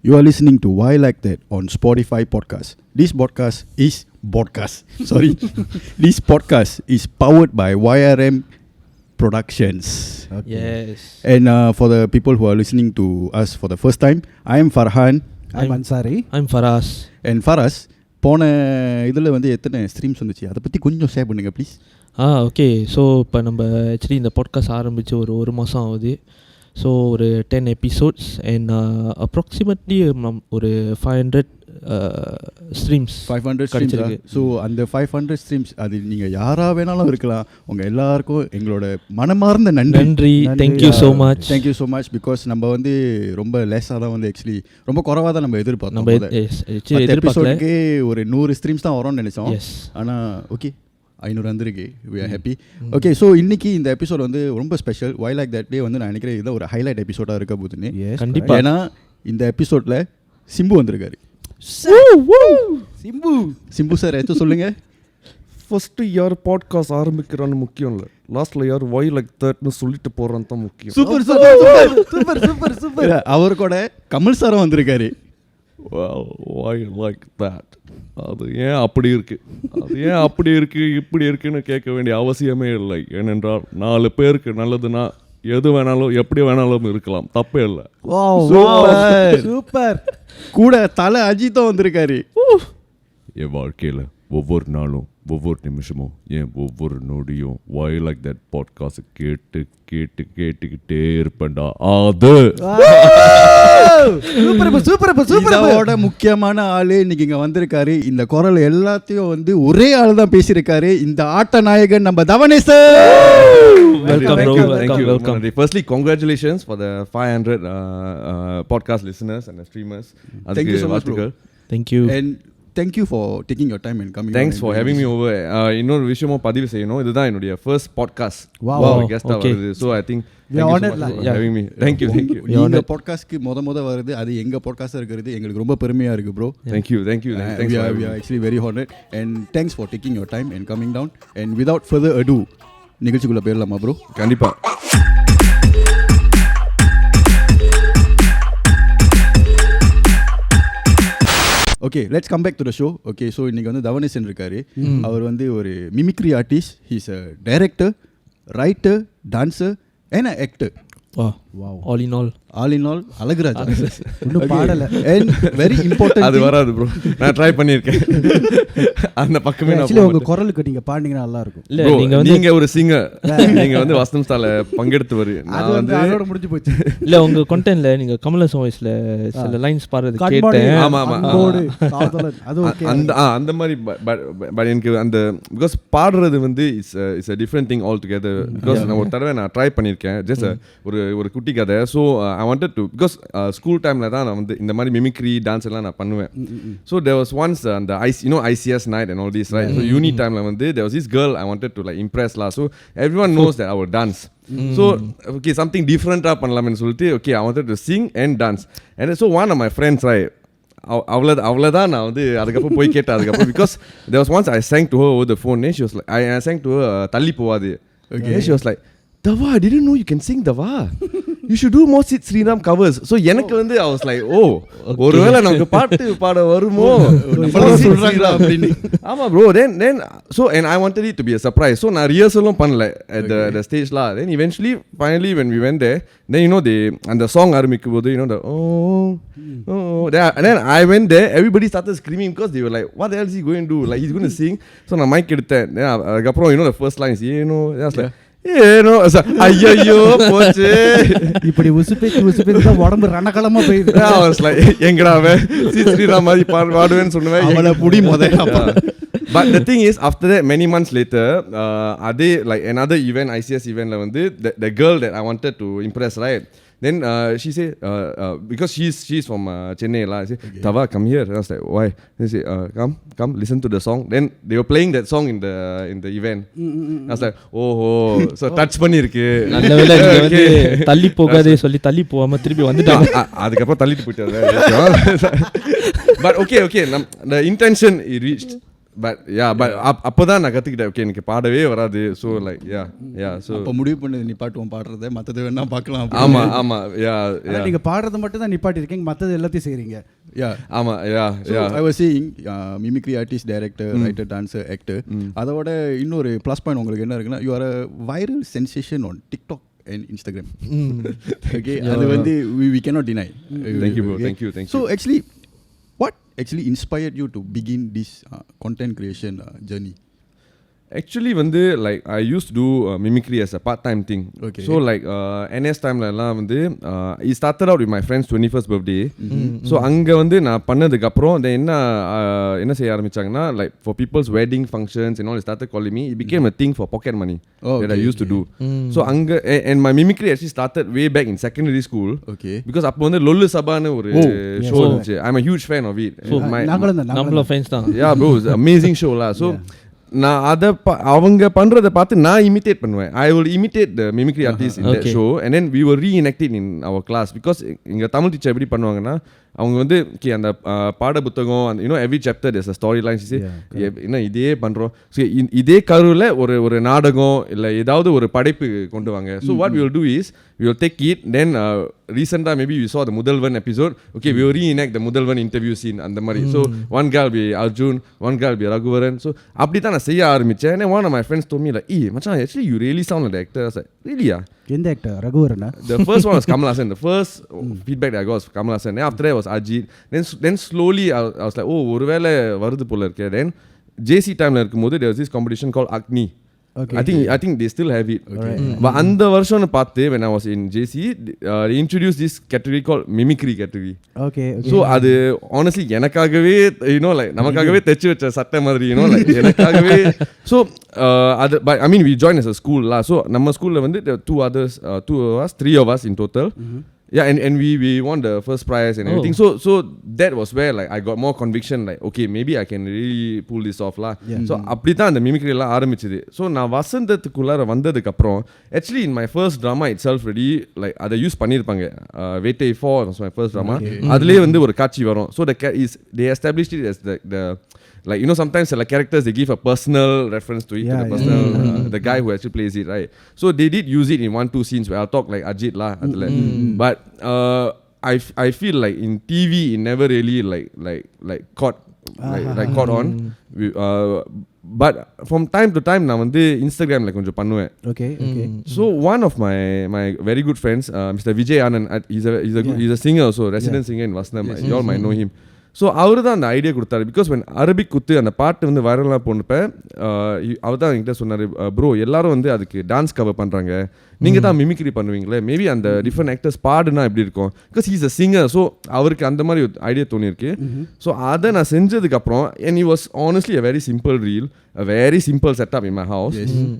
You are listening to Why Like That on Spotify podcast. This podcast is This podcast is powered by YRM Productions. Okay. Yes. And for the people who are listening to us for the first time, I am Farhan. I'm Ansari. I'm Faraz. And Faraz, போன இதில் வந்து எத்தனை streams வந்துச்சு அதை பற்றி கொஞ்சம் share பண்ணுங்க please. Okay. So இப்போ நம்ம ஆக்சுவலி இந்த பாட்காஸ்ட் ஆரம்பித்து ஒரு மாதம் ஆகுது. ஸோ ஒரு 10 எபிசோட்ஸ் அண்ட் அப்ராக்சிமேட்லி ஒரு 500 ஸ்ட்ரீம்ஸ் கிடைச்சிருக்கு. ஸோ அந்த 500 ஸ்ட்ரீம்ஸ் அது நீங்கள் யாராக வேணாலும் இருக்கலாம். உங்கள் எல்லாருக்கும் எங்களோட மனமார்ந்த நன்றி. Thank you so much. பிகாஸ் நம்ம வந்து ரொம்ப லேஸாக தான் வந்து ஆக்சுவலி ரொம்ப குறைவாக தான் நம்ம எதிர்பார்த்தோம். எபிசோடுக்கே ஒரு 100 ஸ்ட்ரீம்ஸ் தான் வரும்னு நினைச்சோம். ஆனால் ஓகே 500 வந்திருக்கு. we are happy. Okay, so இன்னைக்கு இந்த எபிசோட் வந்து ரொம்ப ஸ்பெஷல். Why Like That டே வந்து நான் நினைக்கிறேன் இதான் ஒரு ஹைலைட் எபிசோடாக இருக்க போதுன்னு. கண்டிப்பாக. ஏன்னா இந்த எபிசோடில் சிம்பு வந்திருக்காரு. சிம்பு சார் ஏதாச்சும் சொல்லுங்க. ஃபர்ஸ்ட்டு யார் பாட்காஸ்ட் ஆரம்பிக்கிறான்னு முக்கியம் இல்லை, லாஸ்ட்டில் யார் Why Like Thatன்னு சொல்லிட்டு போகிறான்னு தான் முக்கியம். சூப்பர். அவர் கூட கமல் சாரும் வந்திருக்காரு. Why Like That அது ஏன் அப்படி இருக்குது, இப்படி இருக்குன்னு கேட்க வேண்டிய அவசியமே இல்லை. ஏனென்றால் 4 பேருக்கு நல்லதுன்னா எது வேணாலும் எப்படி வேணாலும் இருக்கலாம், தப்பே இல்லை. சூப்பர். கூட தலை அஜித்தும் வந்திருக்காரு. என் வாழ்க்கையில் ஒவ்வொரு நாளும் ஒவ்வொரு நிமிஷமும் ஏன் ஒவ்வொரு நொடியும் Why Like That பாட்காஸ்ட் கேட்டுக்கிட்டே இருப்பேன்டா. அது இதோட முக்கியமான ஆளு இன்னைக்கு இங்க வந்திருக்காரு. இந்த குரல் எல்லாத்தையும் வந்து ஒரே ஆளு தான் பேசியிருக்காரு. இந்த ஆட்ட நாயகன் நம்ம Thavanesan. Welcome. Firstly, congratulations for the 500 podcast listeners and the streamers. Thank you so much, bro. Thank you. And thank you for taking your time and coming. Thanks for having me over. இன்னொரு விஷயமும் பதிவு செய்யணும். இதுதான் என்னுடைய first podcast. Wow. Guest வருது. So I think we are honored for having me. Thank you. இந்த பாட்காஸ்ட்க்கு முத வருது. அது எங்க பாட்காஸ்டா இருக்கிறது எங்களுக்கு ரொம்ப பெருமையா இருக்கு bro. Thank you. Thanks. We are actually very honored and thanks for taking your time and coming down. And without further ado, நிகழ்ச்சிக்குள்ள போயிடலாமா bro? கண்டிப்பா. Okay, let's come back to the show. Okay, so இன்றைக்கி வந்து தவனேசன் இருக்கார். அவர் வந்து ஒரு mimicry artist. He's a director, writer, dancer and a actor. All in all Azhaguraja. இன்னும் பாடலை. அண்ட் வெரி இம்பார்ட்டன்ட் அது வராது ப்ரோ, நான் ட்ரை பண்ணியிருக்கேன். அந்த பக்கமே ஆக்சுவலி உங்க குரலுக்கு நீங்க பாடினீங்கன்னா நல்லா இருக்கும். இல்ல நீங்க ஒரு சிங்கர், நீங்க வந்து வசனம் ஸ்டால பங்கெடுத்து வரு. நான் வந்து அதோட முடிஞ்சு போச்சு. இல்ல உங்க கண்டென்ட்ல நீங்க கமலஹாசன் வாய்ஸ்ல சில லைன்ஸ் பாடுறது கேட்டேன். ஆமா அது ஓகே. அந்த மாதிரி பட் எனக்கு அந்த பிகாஸ் பாடுறது வந்து it's a different thing altogether. Because நான் ஒரு தடவை நான் ட்ரை பண்ணியிருக்கேன். ஜஸ்ட் ஒரு குட்டி கதை. So I wanted to because school டைமில் தான் நான் வந்து இந்த மாதிரி மிமிக்ரி டான்ஸ் எல்லாம் நான் பண்ணுவேன். ஸோ தேர் வாஸ் ஒன்ஸ் அந்த ICS night and all this, right? So uni time la vande there was this girl I wanted to like impress la. So everyone knows that I would dance. So okay, something different ah pannalam nu solli okay, I wanted to sing and dance. And so one of my friends, right, avladha na vandu adukapra poi ketta adukapra because there was once I sang to her over the phone and she was like I sang to her thalli povadu. Okay, and she was like, Dava, I didn't know you can sing, Dava. You should do more Sid Sriram covers. So எனக்கு வந்து I was like, oh, ஒருவேளை நமக்கு பாட்டு பாட வருமோ சொல்றாங்களா அப்படின்னு. ஆமா bro. Then so and I wanted it to be a surprise. So நான் ரிஹர்சலும் பண்ணல at the stage la. Then eventually finally when we went there, then you know and the song ஆரம்பிக்கும் போது you know the and then I went there, everybody started screaming because they were like, what else is he going to do? Like he's going to sing. So நான் mic எடுத்தேன். Then அதுக்கப்புறம் you know the first line is you know, I was like ஐயோ போச்சு. இப்படி உசுப்பேச்சு உடம்பு ரணகளமா போயிடுது. எங்கடா ஸ்ரீராம் மாதிரி பாடுவேன்னு சொன்னேன். But the thing is, after that, many months later, they like another event, ICS event la வந்து the girl that I wanted to impress, right? Then she said, because she's from Chennai la, I said, Thava, come here. I was like, why? They say, come, listen to the song. Then they were playing that song in the event. I was like, oh, so touch பண்ணிருக்கு. நல்ல வேளை நீங்க வந்து தள்ளி போகாதே சொல்லி தள்ளி போகாம திருப்பி வந்துட்டாங்க. அதுக்கு அப்புறம் தள்ளிட்டு போயிட்டாரு. But okay, the intention it reached. but yeah, but அப்பதான் நான் கத்துக்கிட்டேன் ஓகே எனக்கு பாடவே வராது. So like so அப்ப முடிவு பண்ணது நிப்பாட்டுவோம் பாடுறதை, மற்றது வேணா பார்க்கலாம். ஆமா நீங்க பாடுறது மட்டும் தான் நிப்பாட்டி இருக்கீங்க, மற்றது எல்லாத்தையும் செய்றீங்க. ஆமா I was saying mimicry artist, director, writer, dancer, actor. அதோட இன்னொரு ப்ளஸ் பாயிண்ட் உங்களுக்கு என்ன இருக்குன்னா, you are a viral sensation on TikTok and Instagram. Okay, அது வந்து we cannot deny. Thank you bro, thank you. So actually what actually inspired you to begin this content creation journey? Actually வந்து like I used to do mimicry as a part-time thing. Okay. So like NS timeல எல்லாம் வந்து it started out with my friend's 21st birthday. So அங்க வந்து நான் பண்ணதுக்கு அப்புறம் என்ன செய்ய ஆரம்பிச்சாங்கன்னா like for people's wedding functions and all, they started calling me. It became a thing for pocket money that I used to do. So அங்க and my mimicry actually started way back in secondary school. Okay. Because அப்போ வந்து லொல்லு சபான்னு ஒரு show இருந்துச்சு. I'm a huge fan of it. So நம்மளோட fans தான். Yeah bro, it's an amazing show lah. So நான் அதை அவங்க பண்ணுறதை பார்த்து நான் இமிட்டேட் பண்ணுவேன். I will imitate the mimicry artist in that show and then we will reenact it in our class. Because எங்கள் தமிழ் டீச்சர் எப்படி பண்ணுவாங்கன்னா, அவங்க வந்து அந்த பாட புத்தகம் அந்த every chapter there's a storyline. என்ன இதே பண்ணுறோம், ஸோ இதே கருவில் ஒரு நாடகம் இல்லை ஏதாவது ஒரு படைப்பு கொண்டு வாங்க. So what we will do is we will take it, then ரீசெண்டாக maybe we saw the Mudhalvan episode. Okay, we will reenact the Mudhalvan interview scene அந்த மாதிரி. So one guy will be Arjun, one guy will be Raghuvaran. So அப்படி தான் நான் செய்ய ஆரம்பித்தேன். And then one of my friends told me like, மச்சான் actually you really sound like the actor. I was like, really? எந்த actor? ரகுவரனா? The first one was Kamalasan. The first feedback that I got was Kamalasan. Then after that was Ajit. Then slowly I was like, ஒருவேளை வருது போல இருக்கே. Then JC timeல இருக்கும்போது there was this competition called Agni. Okay. I think they still have it. Okay. But அந்த வருஷம்னு பார்த்து when I was in JC, they introduced this category called Mimicry category. Okay. So அது honestly எனக்காகவே like நமக்காகவே தைச்சு வச்ச சட்டை மாதிரி like எனக்காகவே. So but I mean we joined as a school lah. So நம்ம ஸ்கூல்ல வந்து there were three of us in total. Yeah, and we won the first prize and everything. So that was where like I got more conviction like okay, maybe I can really pull this off lah. So அப்படி தான் அந்த mimicry எல்லாம் ஆரம்பிச்சது. So நான் வசந்தத்துக்குள்ளார வந்ததுக்கு அப்புறம் actually in my first drama itself really like அதை use பண்ணியிருப்பாங்க. வேட்டை 4 was my first drama. அதுலேயே வந்து ஒரு காட்சி வரும். So they established it as the like sometimes like characters they give a personal reference to it, to the personal the guy who actually plays it, right? So they did use it in 1-2 scenes where I'll talk like Ajit lah. But I feel like in TV it never really like caught caught on. But from time to time நான் வந்து Instagram கொஞ்சம் பண்ணுவேன். Okay. So one of my very good friends, Mr. Vijay Anand, he's a singer also, resident singer in Vasanam. You all might know him. So அவர் தான் அந்த idea கொடுத்தாரு. Because when Arabic குத்து அந்த பாட்டு வந்து வைரலாக போனப்போ அவர் தான் என்கிட்ட சொன்னார், ப்ரோ எல்லாரும் வந்து அதுக்கு டான்ஸ் கவர் பண்ணுறாங்க, நீங்கள் தான் மிமிக்ரி பண்ணுவீங்களே, மேபி அந்த டிஃப்ரெண்ட் ஆக்டர்ஸ் பாடுனா எப்படி இருக்கும். Because he's a singer. So அவருக்கு அந்த மாதிரி ஒரு ஐடியா தோணியிருக்கு. ஸோ அதை நான் செஞ்சதுக்கப்புறம் and it was honestly a very simple reel, a very simple setup in my house.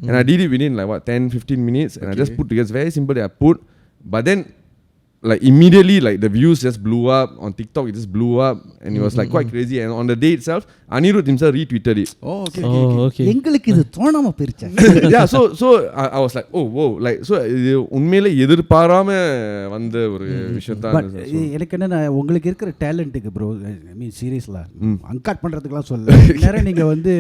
And I did it within like 10-15 minutes and I just put together, very simple. I put, but then like immediately like the views just blew up on TikTok. It just blew up and it was like quite crazy. And on the day itself Anirudh himself retweeted it. Okay. எங்களுக்கு இது தோணாம போயிருச்சு. Yeah, so I was like, oh whoa, like so உண்மையிலே எதிர்பாராம வந்த ஒரு விஷயம் தான். எனக்கு என்ன, உங்களுக்கு இருக்கிற டேலண்ட்டுக்கு ப்ரோ, ஐ மீன் சீரியஸ்லா அன்கட் பண்றதுக்குலாம் சொல்ல, நேரம் நீங்க வந்து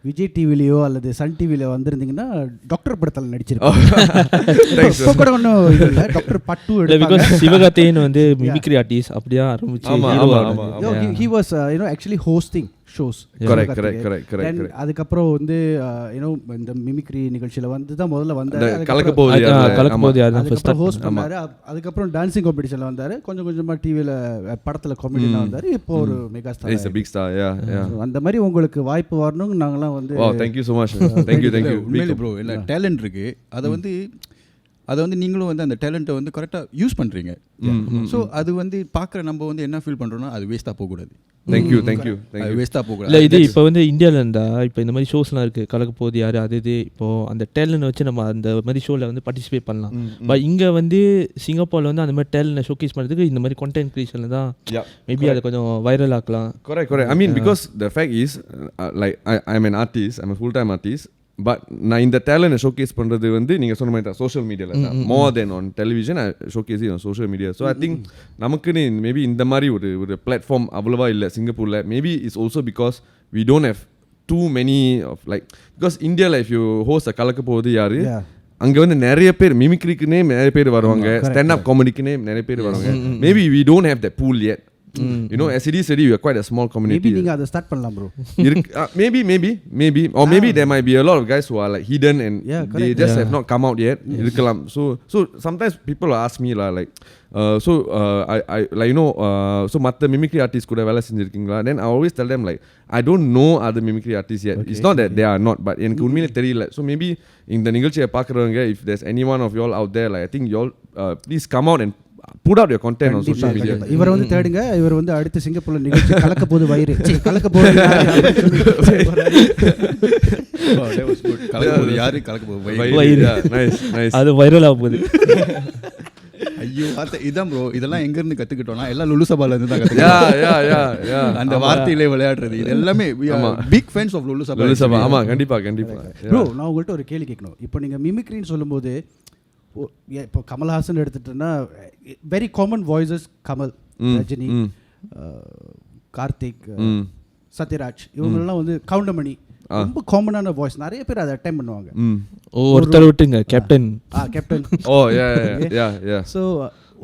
விஜய் டிவிலையோ அல்லது சன் டிவில வந்திருந்தீங்கன்னா டாக்டர் படத்தில் நடிச்சிருப்பீங்க. கூட ஒன்றும் இல்லை, டாக்டர் பட்டு எடுப்பாங்க. சிவகார்த்திகேயன் வந்து மிமிக்ரி ஆர்டிஸ்ட் அப்படியே ஆரம்பிச்சு he was actually hosting shows. Correct. அதுக்கப்புறம் வந்து இந்த மிமிக்ரி நிகழ்ச்சியில வந்து தான் முதல்ல வந்தாரு. கலக்கப்போகுது ஹோஸ்ட் பண்ணாரு. அதுக்கப்புறம் டான்சிங் காம்படிஷன்ல வந்தாரு. கொஞ்சம் கொஞ்சமா டிவில படத்துல காமெடினா வந்தாரு. இப்போ ஒரு mega star. He's a big star. Yeah. அந்த மாதிரி உங்களுக்கு வாய்ப்பு வரணும். நாங்கலாம் வந்து wow, thank you so much. thank you உண்மையிலே ப்ரோ, இல்ல டேலண்ட் இருக்கு. அதை வந்து நீங்களும் வந்து அந்த டேலண்ட்டை வந்து கரெக்டாக யூஸ் பண்ணுறீங்க. ஸோ அது வந்து பார்க்குற நம்ம வந்து என்ன ஃபீல் பண்ணுறோன்னா அது வேஸ்ட்டாக போகக்கூடாது. thank you வேஸ்ட்டாக போகக்கூடாது. இல்லை இது இப்போ வந்து இந்தியாவில் இருந்தால் இப்போ இந்த மாதிரி ஷோஸ்லாம் இருக்குது, கலக்க போகுது யார் அது இப்போது அந்த டேலண்ட் வச்சு நம்ம அந்த மாதிரி ஷோவில் வந்து பார்ட்டிசிபேட் பண்ணலாம். பட் இங்கே வந்து சிங்கப்பூரில் வந்து அந்த மாதிரி டேலண்ட்டை ஷோகேஸ் பண்ணுறதுக்கு இந்த மாதிரி கண்டென்ட் கிரியேஷனில் தான் மேபி அதை கொஞ்சம் வைரல் ஆக்கலாம். correct. I mean because the fact is like I'm an artist, I'm a full time artist. But நான் இந்த டேலண்ட்டை ஷோகேஸ் பண்ணுறது வந்து நீங்கள் சொன்ன மாதிரி தான் சோஷியல் மீடியாவில் தான். More then on television showcase on social media. So I think நமக்குன்னு மேபி இந்த மாதிரி ஒரு பிளாட்ஃபார்ம் அவ்வளோவா இல்லை சிங்கப்பூரில். Maybe it's also because we don't have too many of like, because India like if you host a கலக்க போகுது யாரு அங்க வந்து நிறைய பேர் மிமிக்ரிக்குனே நிறைய பேர் வருவாங்க, ஸ்டாண்ட் அப் காமெடிக்குனே நிறைய பேர் வருவாங்க. Maybe we don't have that pool yet. You know, as it is we are quite a small community. Maybe நீங்க அதை ஸ்டார்ட் பண்ணலாம் bro. maybe or maybe there might be a lot of guys who are like hidden and they just have not come out yet. Irkalam. So sometimes people ask me like I like you know so matta mimicry artists kuda vela senjirkingala, then I always tell them like I don't know other mimicry artists yet. It's not that they are not, but எனக்கு உண்மையிலே தெரியல. So maybe இந்த நிகழ்ச்சியை பார்க்கறவங்க, if there's anyone of y'all out there, like I think y'all please come out and put out your content on social media. இவரை வந்து தேடுங்க. இவர் வந்து அடுத்து சிங்கப்பூர்ல நிகழ்ச்சி கலக்க போது வயிறு கலக்க போது யாரு கலக்க போது வயிறு. Nice. அது வைரல் ஆக போகுது. ஐயோ இதான் ப்ரோ, இதெல்லாம் எங்க இருந்து கத்துக்கிட்டோம்னா எல்லாம் லுலு சபால இருந்து தான் கத்துக்கிட்டோம். அந்த வார்த்தையிலே விளையாடுறது இது எல்லாமே பிக் ஃபேன்ஸ் ஆஃப் லுலு சபா. ஆமா கண்டிப்பா. ப்ரோ நான் உங்கள்கிட்ட ஒரு கேள்வி கேட்கணும். இப்போ நீங்க மிமிக்ரின்னு சொல்லும்போது இப்போ கமல்ஹாசன் எடுத்துட்டோன்னா very common voices, Kamal, Rajini, Karthik, Sathyaraj, இவங்கெல்லாம் வந்து கவுண்டமணி ரொம்ப காமனான வாய்ஸ். நிறைய பேர் அதை அட்டெண்ட் பண்ணுவாங்க. ஒருத்தர் விட்டுங்க கேப்டன். ஓ யா. ஸோ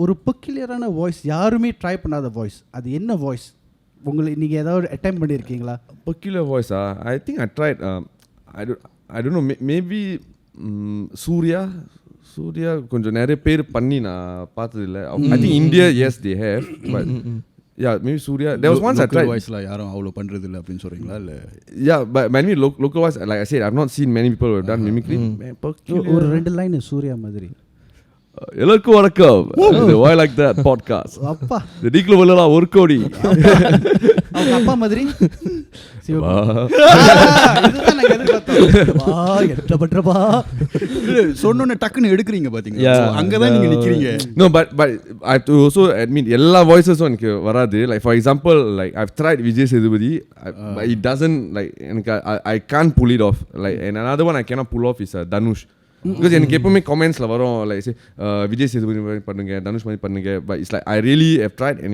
ஒரு பெக்யூலியரான வாய்ஸ், யாருமே ட்ரை பண்ணாத வாய்ஸ், அது என்ன வாய்ஸ்? உங்களுக்கு நீங்கள் ஏதாவது அட்டெண்ட் பண்ணியிருக்கீங்களா? பெக்யூலியர் வாய்ஸா? I think I tried. I don't know, maybe Surya கொஞ்சம் நிறைய பேர் பண்ணி நான் பார்த்ததில்லை. I think India yes they have, but yeah maybe Surya there was once I tried voice la yarum avlo pandrathu illa appdin solringla illa. Yeah, but maybe local voice, like I said, I've not seen many people who have done mimicry. ஒரு ரெண்டு line Surya மாதிரி. எல்லாருக்கும் வணக்கம். Why like that podcast? அப்பா the டிக்ல வல்லல ஒரு கோடி. அவங்க அப்பா மாதிரி இதுதான் நான் எதிர்பார்த்தேன். வா எட்ட பட்றப்பா சொன்னோனே டக்குன்னு எடுக்குறீங்க பாத்தீங்களா? அங்க தான் நீங்க நிக்கிறீங்க. No, but I have to also admit எல்லா voices எனக்கு வராது. Like for example, like I've tried Vijay Sethupathi, but it doesn't like எனக்கு I can't pull it off. Like and another one I cannot pull off is Dhanush. Because எனக்கு எப்பவுமே கமெண்ட்ஸ்ல வரும் like say Vijay Sethupathi மாதிரி பண்ணுங்க, தனுஷ் மாதிரி பண்ணுங்க, but it's like I really have tried and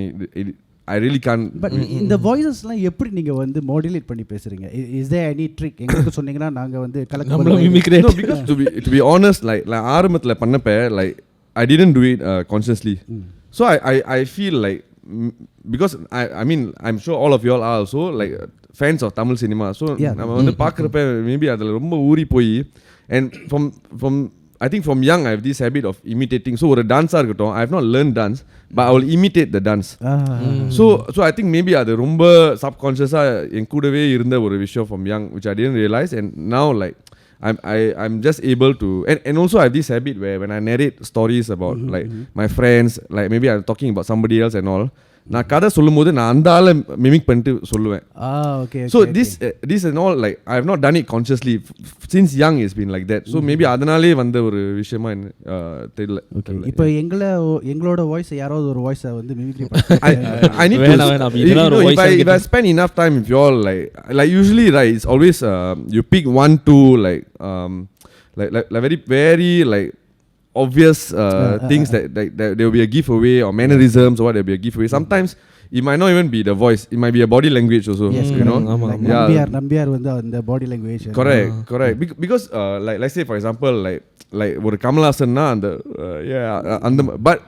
I really can't. But இந்த வாய்ஸஸ்லாம் எப்படி நீங்க வந்து மாடுலேட் பண்ணி பேசுறீங்க? Is there any trick? எங்களுக்கு சொன்னீங்கன்னா நாங்க வந்து நம்மள mimicry. No, because to be honest, like ஆரம்பத்துல பண்ணப்ப like I didn't do it consciously. So I feel like because I mean I'm sure all of you all are also like fans of Tamil cinema. So நம்ம வந்து பார்க்கறப்ப maybe அதுல ரொம்ப ஊறி போய், and from I think from young I have this habit of imitating. So ஒரு டான்ஸா இருக்கட்டும், I have not learned dance, but I will imitate the dance. So I think maybe அது ரொம்ப subconscious-ஆ என் கூடவே இருந்த ஒரு விஷயம் from young, which I didn't realize, and now like I'm just able to, and also I have this habit where when I narrate stories about like my friends, like maybe I'm talking about somebody else and all, நான் கதை சொல்லும்போது நான் அந்த ஆளை mimic பண்ணிட்டு சொல்லுவேன். So this and all like I have not done it consciously since young. It's been like that. So maybe அதனாலே வந்த ஒரு விஷயமா தெரியல. இப்போ எங்களோட வாய்ஸ் யாராவது ஒரு வாய்ஸ் வந்து mimicry I need to if I spend enough time with you all, like usually right, it's always you pick 1-2 like very very like obvious things that there will be a giveaway, or mannerisms or what, there will be a giveaway. Sometimes it might not even be the voice, it might be a body language also. Yes, you know, Nambiar வந்து அந்த body language. Correct. Because like let's say for example like ஒரு கமல்ஹாசன்னா அந்த அந்த but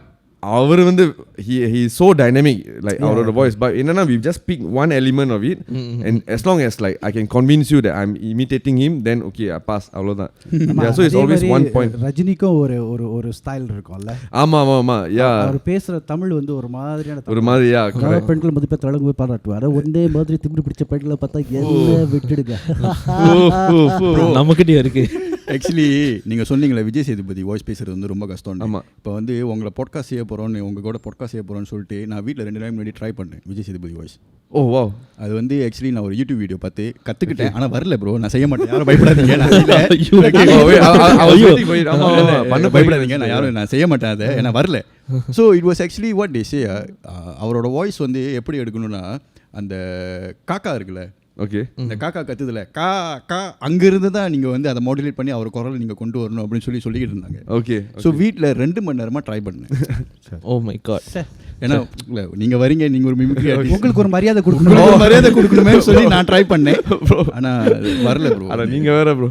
அவர் வந்து he is so dynamic, like our voice, but என்னன்னா we just pick one element of it, and as long as like I can convince you that I'm imitating him, then okay I pass, அவ்வளவுதான். So it's always one point. ரஜினிக்கும் ஒரு style இருக்கும்ல. ஆமா அவர் பேசுற தமிழ் வந்து ஒரு மாதிரியான பெண்கள் மதிப்பை தலங்கு போய் பாராட்டுவார். ஒரே மாதிரி திமிரு பிடிச்ச பெண்களை பார்த்தா என்ன விட்டுடுங்க நமக்கிட்டே இருக்கு. ஆக்சுவலி நீங்கள் சொன்னீங்களே விஜய் சேதுபதி வாய்ஸ் பேசுறது வந்து ரொம்ப கஷ்டம். ஆமாம், இப்போ வந்து உங்களை பாட்காஸ்ட் செய்ய போகிறோன்னு உங்கள் கூட பாட்காஸ்ட் செய்ய போகிறோன்னு சொல்லிட்டு நான் வீட்டில் 2 நாள் முன்னாடி ட்ரை பண்ணேன் விஜய் சேதுபதி வாய்ஸ். ஓ வா, அது வந்து ஆக்சுவலி நான் ஒரு யூடியூப் வீடியோ பார்த்து கற்றுக்கிட்டேன். ஆனால் வரல ப்ரோ, நான் செய்ய மாட்டேன், யாரும் பயப்படாதீங்க, பயப்படாதீங்க, நான் செய்ய மாட்டேன் அதை, ஏன்னா வரல. So it was actually what they say, அவரோட வாய்ஸ் வந்து எப்படி எடுக்கணும்னா அந்த காக்கா இருக்குல்ல, ஓகே, இந்த காக்கா கத்துதுல கா கா அங்கிருந்து தான் நீங்கள் வந்து அதை மாடுலேட் பண்ணி அவர் குரலை நீங்கள் கொண்டு வரணும் அப்படின்னு சொல்லிக்கிட்டு இருந்தாங்க. ஓகே. ஸோ வீட்டில் 2 மணி நேரமாக ட்ரை பண்ணேன். Oh my God. ஏன்னா நீங்கள் வரீங்க, நீங்கள் ஒரு மிமிக்ரி உங்களுக்கு ஒரு மரியாதை கொடுக்கணுமே சொல்லி நான் ட்ரை பண்ணேன். ஆனால் வரல ப்ரோ. ஆனால் நீங்கள் வேற ப்ரோ.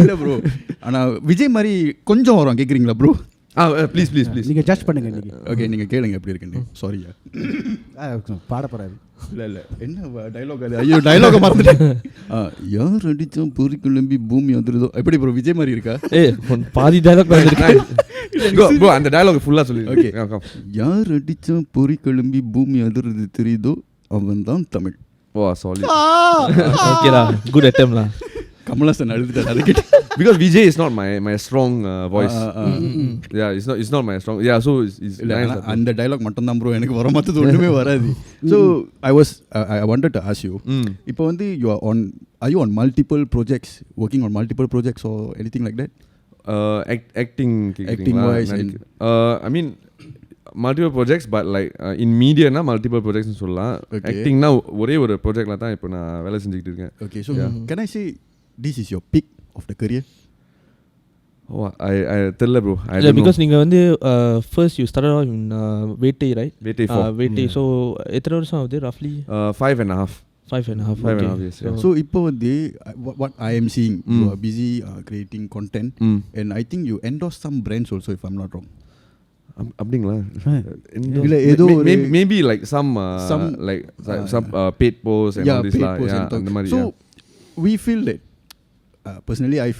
இல்லை ப்ரோ, ஆனால் விஜய் மாதிரி கொஞ்சம் வரும். கேட்குறீங்களா ப்ரோ? ப்ளீஸ் நீங்கள் ஜட்ஜ் பண்ணுங்க நீங்கள். ஓகே, நீங்கள் கேளுங்க எப்படி இருக்குன்னு. சாரியா பாட போகிறாரு. இல்லை என்ன டைலாக் அது? ஐயோ டைலாக மறந்துட்டேன். யார் அடித்தோம் பொறி கிளம்பி பூமி வந்துருதோ. எப்படி ப்ரோ விஜய் மாதிரி இருக்கா? பாதி டைலாக் ப்ரோ, அந்த டைலாக் ஃபுல்லாக சொல்லி. ஓகே, யார் அடித்தோம் பொறி கிளம்பி பூமி வந்துருது தெரியுதோ அவன் தான் தமிழ். ஓ சாரி. ஓகேடா, குட் அட்டெம்ப்ட்லா. கமலாசன் அழுதுட்டார் அதுக்கு. Because Vijay is not my strong voice. Yeah, it's not my strong. Yeah, so it's nice. அந்த டைலாக் மட்டும் தான் ப்ரோ எனக்கு வர, மற்றது ஒன்றுமே வராது. So I wanted to ask you, இப்போ வந்து are you on multiple projects, working on multiple projects or anything like that? Acting wise, I mean multiple projects, but like in media na multiple projects னு சொல்லலாம். Acting na ஒரே ஒரு ப்ராஜெக்ட்ல தான் இப்போ நான் வேலை செஞ்சுக்கிட்டு இருக்கேன். Okay, so can I say this is your peak of the career? Oh, I tell bro. Yeah, because நீங்க வந்து first you started out in Vettai, right? Vettai 4. Vettai. So எத்தனை வருஷம் ஆகுது roughly? 5.5. 5.5 years. So இப்போ வந்து what I am seeing, you are busy creating content, and I think you endorse some brands also, if I'm not wrong. அப்படிங்களா? இல்ல ஏதோ maybe like some like some paid posts and all this la. Yeah, அந்த மாதிரி. So we feel that personally I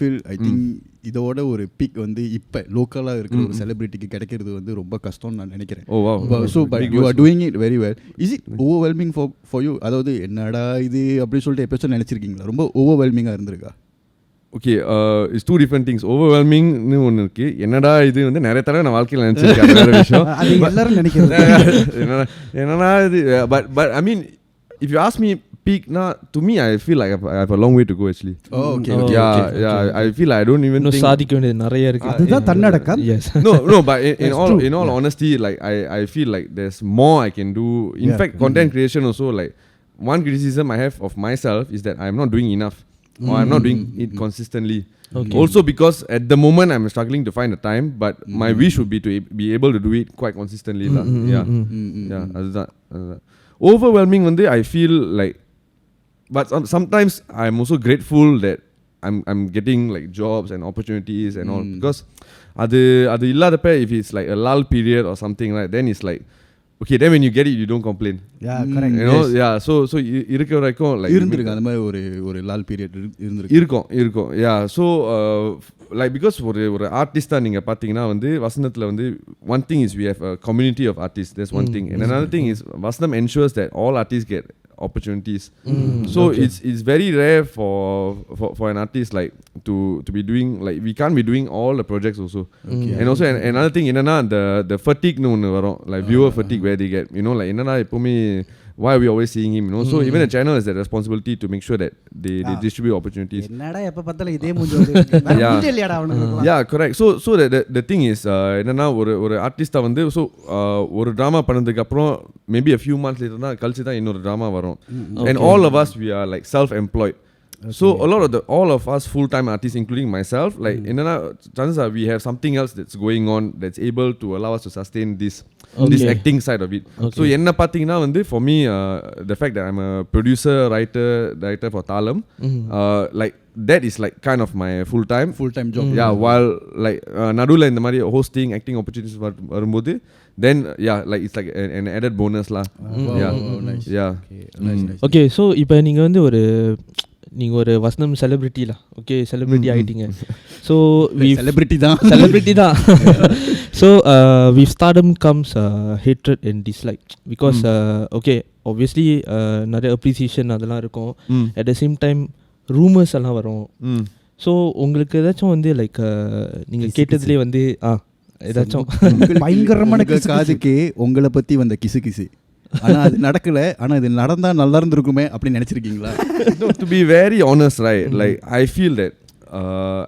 think இதோட ஒரு big வந்து இப்போ லோக்கலாக இருக்கிற ஒரு செலிபிரிட்டிக்கு கிடைக்கிறது வந்து ரொம்ப கஷ்டம்னு நான் நினைக்கிறேன். Oh wow. So but you are doing it very well. Is it overwhelming for you? அதாவது என்னடா இது அப்படி சொல்லிட்டு எப்போச்சும் நினச்சிருக்கீங்களா? ரொம்ப ஓவர்வெல்மிங்காக இருந்திருக்கா? Okay, it's two different things. ஓவர்வெல்மிங்னு ஒன்று இருக்கு. என்னடா இது வந்து நிறைய தடவை நான் வாழ்க்கையில் நினச்சிருக்கேன். வேறு விஷயம் எல்லாரும் நினைக்கிறேன் என்னடா இது. But I mean if you ask me peak na, to me I feel like I have a long way to go actually. Oh okay. Yeah, I feel like I don't even think சாதிக்க வேண்டியது நிறைய இருக்கு. அதுதான் தன்னடக்கம். Yes. No, but in all honesty, like I feel like there's more I can do. In fact, content creation also, like one criticism I have of myself is that I'm not doing enough, or I'm not doing it consistently. Okay. Also because at the moment I'm struggling to find the time, but my wish would be to be able to do it quite consistently lah. Yeah, அதுதான். Overwhelming வந்து I feel like, but sometimes I'm also grateful that I'm getting like jobs and opportunities and all, because அது இல்லாதப்ப if it's like a lull period or something, right, then it's like okay, then when you get it you don't complain. Yeah, correct. You know, yeah, so இருக்க வரைக்கும் like இருந்திருக்கு அந்த மாதிரி ஒரு Lal period இருக்கும். Yeah, so like because ஒரு ஆர்டிஸ்டா நீங்க பாத்தீங்கன்னா வந்து வசனத்துல வந்து one thing is we have a community of artists, that's one thing, and another thing is Vasanam ensures that all artists get opportunities. So okay. it's very rare for an artist like to be doing, like we can't be doing all the projects also. Okay. And also another thing என்னன்னா the fatigue னு ஒன்று வரும், like viewer fatigue, where they get, you know, like என்னன்னா எப்பவுமே why are we always seeing him, you know? So even the channel has that responsibility to make sure that they distribute opportunities. என்னடா எப்ப பார்த்தாலும் இதே மூஞ்சி இல்லையாடா அவனுக்கு. Yeah, correct. So the thing is என்னன்னா ஒரு ஆர்டிஸ்டா வந்து so ஒரு drama பண்ணதுக்கு அப்புறம் maybe a few months later தான் கழிச்சு தான் இன்னொரு drama வரும். And all of us we are like self-employed. Okay. So all of us full-time artists, including myself, like chances are we have something else that's going on that's able to allow us to sustain this acting side of it. Okay. So என்ன பாத்தீங்கன்னா வந்து for me the fact that I'm a producer, director for Thalam, like that is like kind of my full-time job. Yeah, while like நடுவுல இந்த மாதிரி hosting, acting opportunities வரும்போது, then yeah, like it's like an added bonus lah. Wow, nice. Yeah. Nice. Okay, so இப்போ நீங்க வந்து நீங்க ஒரு வசனம் செலிபிரிட்டில, ஓகே, செலிபிரிட்டி ஆயிட்டீங்க. ஸோ செலிபிரிட்டி தான். So with stardom comes hatred and dislike, because okay, obviously நிறைய appreciation அதெல்லாம் இருக்கும். At the same time rumors எல்லாம் வரும். ஸோ உங்களுக்கு ஏதாச்சும் வந்து லைக் நீங்க கேட்டதுலேயே வந்து ஏதாச்சும் பயங்கரமான காதுக்கே உங்களை பற்றி வந்த கிசு ஆனால் அது நடக்கலை, ஆனால் இது நடந்தால் நல்லா இருந்திருக்குமே அப்படின்னு நினச்சிருக்கீங்களா? No, to be very honest, right, like I feel that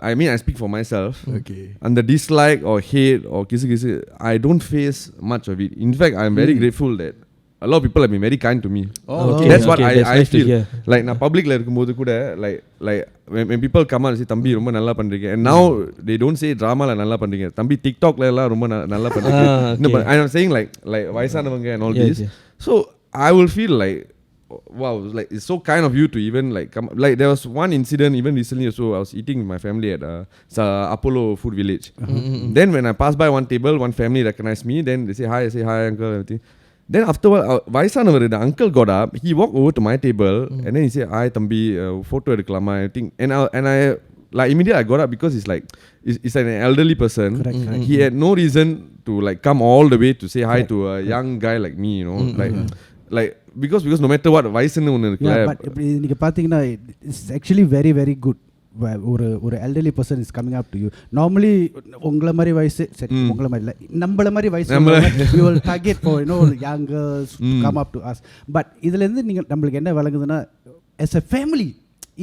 I mean I speak for myself. Okay. And the dislike or hate or kisu I don't face much of it. In fact, I'm very grateful that a lot of people have been very kind to me. Okay. That's what Okay, that's I nice to feel. hear. Like நான் publicல இருக்கும்போது கூட like when people come out and say தம்பி ரொம்ப நல்லா பண்றீங்க, and now they don't say dramaல நல்லா பண்றீங்க, தம்பி TikTokல எல்லாம் ரொம்ப நல்லா பண்றீங்க. No, but I'm saying like வயசானவங்க and all this. So I will feel like wow, like it's so kind of you to even like come. Like there was one incident even recently also. I was eating with my family at Apollo Food Village. Then when I passed by one table, one family recognized me. Then they say hi uncle, everything. Then afterward, vaisanavaru, the uncle got up. He walked over to my table and then he said, "Hi, Thambi, photo edukalama." I think, and I like immediately I got up because it's an elderly person. Correct. He had no reason to like come all the way to say hi to a young guy like me, you know, like because no matter what வயசுன்னு ஒன்று இருக்குல்ல. But இப்படி நீங்கள் பார்த்தீங்கன்னா it's actually very very good. ஒரு elderly person is coming up to you. Normally உங்களை மாதிரி வயசு, சரி உங்களை மாதிரி இல்லை, நம்மள மாதிரி வயசு you will target for you know young girls come up to us. But இதுலேருந்து நீங்கள் நம்மளுக்கு என்ன விளங்குதுன்னா as a family,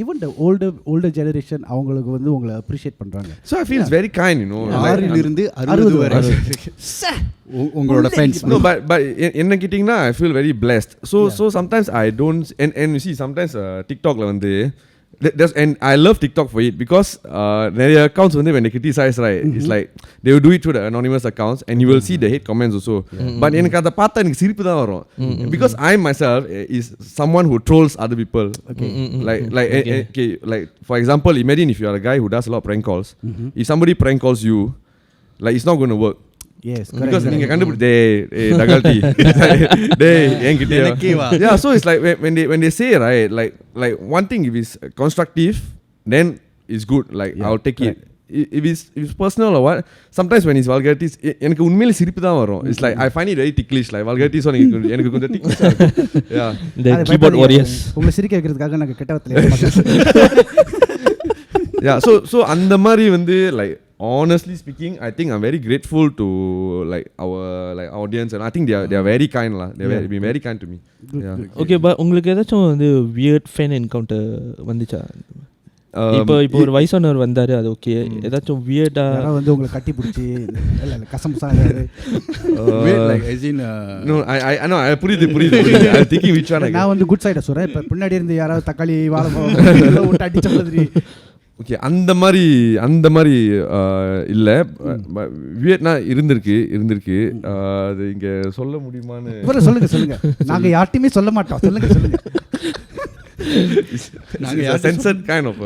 even the older generation அவங்களுக்கு வந்து உங்களை அப்ரிஷியேட் பண்றாங்க. So I feel it's very kind, you know. 6 இருந்து 60 வரை உங்களோட ஃப்ரெண்ட்ஸ். No, but என்ன கேட்டிங்கன்னா I feel very blessed. So sometimes I don't, and you see sometimes TikTokல வந்து and I love TikTok for it because நிறைய accounts வந்து when they criticize, right, it's like they will do it through the anonymous accounts and you will see the hate comments also. But எனக்கு அதை பார்த்தா எனக்கு சிரிப்பு தான் வரும் because I myself is someone who trolls other people. Like for example, imagine if you are a guy who does a lot of prank calls. If somebody prank calls you, like it's not going to work. Yes, because நீங்க கண்டுபிடி டகல்டி yeah, so it's like when they say, right, like one thing, if it's constructive then it's good, like I'll take it. If it's personal or what, sometimes when it's vulgarities எனக்கு உண்மையிலே சிரிப்பு தான் வரும். It's like I find it very ticklish, like vulgarities எனக்கு கொஞ்சம் ticklish. Yeah, the keyboard warriors உங்களை சிரிக்க வைக்கிறதுக்காக நான் கெட்டவத்துல. Yeah, so அந்த மாதிரி வந்து like honestly speaking, I think I'm very grateful to like our audience, and I think they are very kind lah. They've been very kind to me. Yeah. Okay, but உங்களுக்கு ஏதாச்சும் வந்து weird fan encounter வந்துச்சா? இப்போ ஒரு வயசானவர் வந்தாரு, அது okay. ஏதாச்சும் வியர்டா வந்து உங்களை கட்டி பிடிச்சி இல்ல கசம்சா weird like as in no I know I புரியுது I thinking which one. நான் வந்து குட் சைட சொல்றேன். இப்ப பின்னாடி இருந்து யாராவது தக்காளி வாழைப்பழம் விட்டு அடிச்ச மாதிரி. ஓகே, அந்த மாதிரி இல்லை. வியட்னா இருந்திருக்கு. அது இங்கே சொல்ல முடியுமான்னு சொல்லுங்க. நாங்கள் யார்ட்டையுமே சொல்ல மாட்டோம். சொல்லுங்க. நாங்கள் censored kind of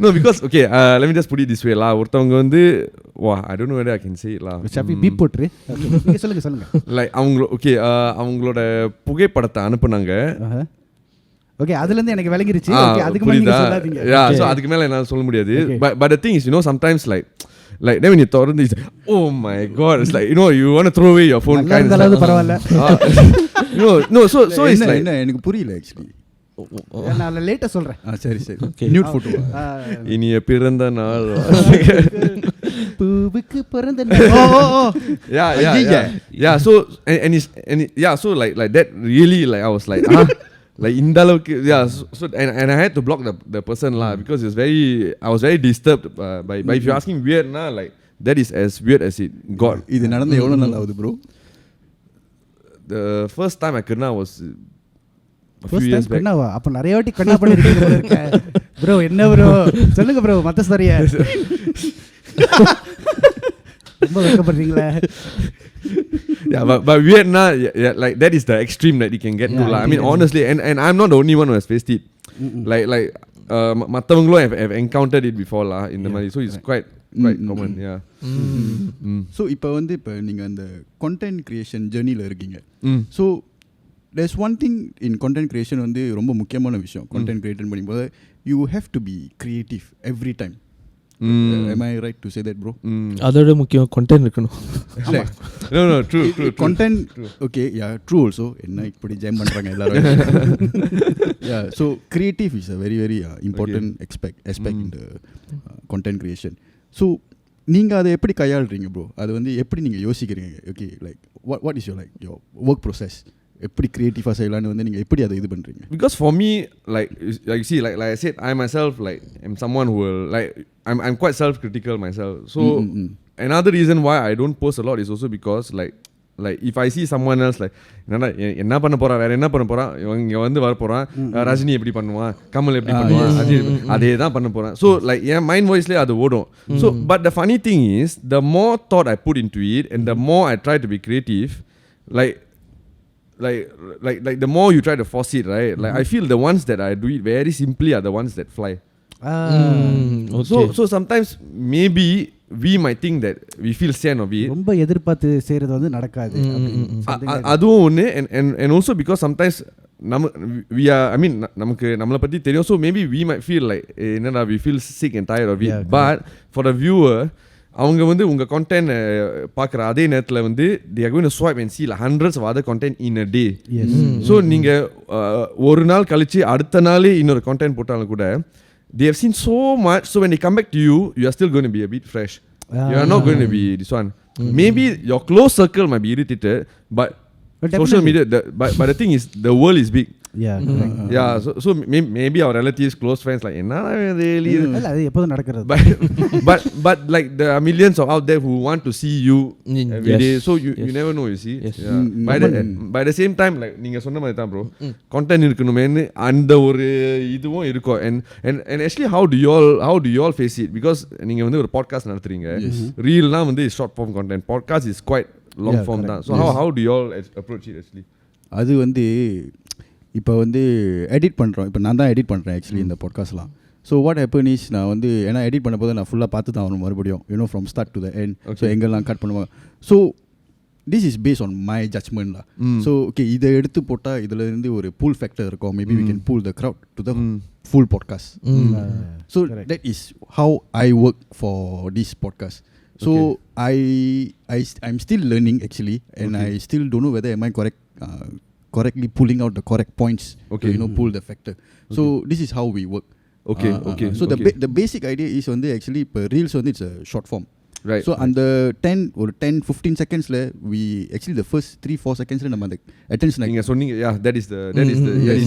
no, because okay, let me just put it this way lah. ஒருத்தவங்க வந்து I don't know whether I can say it lah. Beep போட்டுரு. நீங்க சொல்லுங்க. Like அவங்களோட புகைப்படத்தை அனுப்புனாங்க. ஓகே, அதுல இருந்து எனக்கு விளங்கிருச்சு. ஓகே, அதுக்கு மேல நீங்க சொல்லாதீங்க. Yeah, so அதுக்கு மேல என்னால சொல்ல முடியாது. But the thing is, you know, sometimes like then when you thought this, oh my god, it's like, you know, you want to throw away your phone kind of stuff. பரவாயில்லை. No, so it's like எனக்கு புரியல actually. நான் லேட்டா சொல்றேன். சரி nude photo. இனிய பிறந்த நாள் பூவுக்கு பிறந்த நாள். Yeah, so so like that really, like I was like like இந்த அளவுக்கு, yeah, so and I had to block the person lah, because I was very disturbed by if you're asking weird na, like that is as weird as it got. இது நடந்து எவ்வளவு நாள் ஆகுது bro? The first time I kena was a few years back. அப்ப நிறைய வாட்டி கண்ணா பண்ணிருக்கீங்க bro. என்ன bro சொல்லுங்க bro, மத்த சரியா ரொம்ப வெக்கப்படுறீங்களா? Yeah, but weird na, yeah, like that is the extreme that you can get to lah. I mean, honestly, and I'm not the only one who has faced it. Like மத்தவங்களும் have encountered it before lah in the மாதிரி. So it's quite common. Yeah. So இப்போ நீங்க அந்த content creation journey-ல இருக்கீங்க. So there's one thing in content creation வந்து ரொம்ப முக்கியமான விஷயம். Content creation பண்ணும்போது you have to be creative every time. Am I right to say that bro? அதோட முக்கியம் content இருக்கணும். No, true. Content, okay, yeah, true also. என்ன இப்படி ஜாம் பண்றாங்க எல்லாரும். Yeah, so creative is a very very important aspect in the content creation. So நீங்க அதை எப்படி கையாளுறீங்க bro? அது எப்படி நீங்க யோசிக்கிறீங்க? Okay, like what is your work process? எப்படி கிரியேட்டிவா செய்யலாம்னு நீங்க எப்படி அதை இது பண்றீங்க? Because for me, like you see, like I said, I myself like am someone who will like I'm quite self-critical myself. So another reason why I don't post a lot is also because like like if I see someone else like என்ன பண்ண போறான் வேற என்ன பண்ண போறான் இங்க வந்து வர போறான் ரஜினி எப்படி பண்ணுவான் கமல் எப்படி பண்ணுவான் அதே தான் பண்ண போறான் so like என் மைண்ட் வாய்ஸ்லயே அது ஓடும் so but the funny thing is the more thought I put into it and the more I try to be creative like the more you try to force it right like I feel the ones that I do it very simply are the ones that fly okay. so sometimes maybe we might think that we feel sad of it ரொம்ப எதிர்பார்த்து செய்யறது வந்து நடக்காது அதுவும் ஒண்ணு and also because sometimes we are I mean நமக்கு நம்மள பத்தி தெரியும் so maybe we might feel like என்னடா we feel sick and tired of it yeah, but for the viewer அவங்க வந்து உங்க content பார்க்குற அதே நேரத்தில் வந்து they are going to swipe and see like hundreds of other content in a day yes. so நீங்க ஒரு நாள் கழிச்சு அடுத்த நாளே இன்னொரு content போட்டாலும் கூட they have seen so much so when they come back to you you are still going to be a bit fresh you are not going to be this one maybe your close circle might be irritated but social media but the thing is the world is big yeah so maybe our relatives close friends like enna really இல்ல அது எப்போதும் நடக்கிறது but like there are millions of out there who want to see you every day so you never know you see yes. by the same time like நீங்க சொன்ன மாதிரி தான் bro content இருக்கணுமேன்னு அந்த ஒரு இதுவும் இருக்கும் and actually how do you all face it because நீங்க வந்து ஒரு podcast நடத்துறீங்க reelனா வந்து short form content podcast is quite long form தான் so how do you all approach it actually அது வந்து இப்போ வந்து எடிட் பண்ணுறோம் இப்போ நான் தான் எடிட் பண்ணுறேன் ஆக்சுவலி இந்த பாட்காஸ்ட்லாம் ஸோ வாட் ஹேப்பன் இஸ் நான் வந்து ஏன்னா எடிட் பண்ண போது நான் ஃபுல்லாக பார்த்து தான் ஆகணும் மறுபடியும் you know from start to the end so எங்கெல்லாம் கட் பண்ணுவாங்க so this is based on my ஜட்ஜ்மெண்ட்ல ஸோ ஓகே இதை எடுத்து போட்டால் இதில் இருந்து ஒரு பூல் ஃபேக்டர் இருக்கும் maybe we can pull the crowd to the full podcast so that is how I work for this podcast so I'm still learning actually and I still don't know whether am I correctly pulling out the correct points to pull the factor so this is how we work okay so the basic idea is on the actually per reels on it's a short form right so on the 10 or 10-15 seconds la we actually the first 3-4 seconds la நம்ம attention நீங்க சொன்னீங்க yeah that is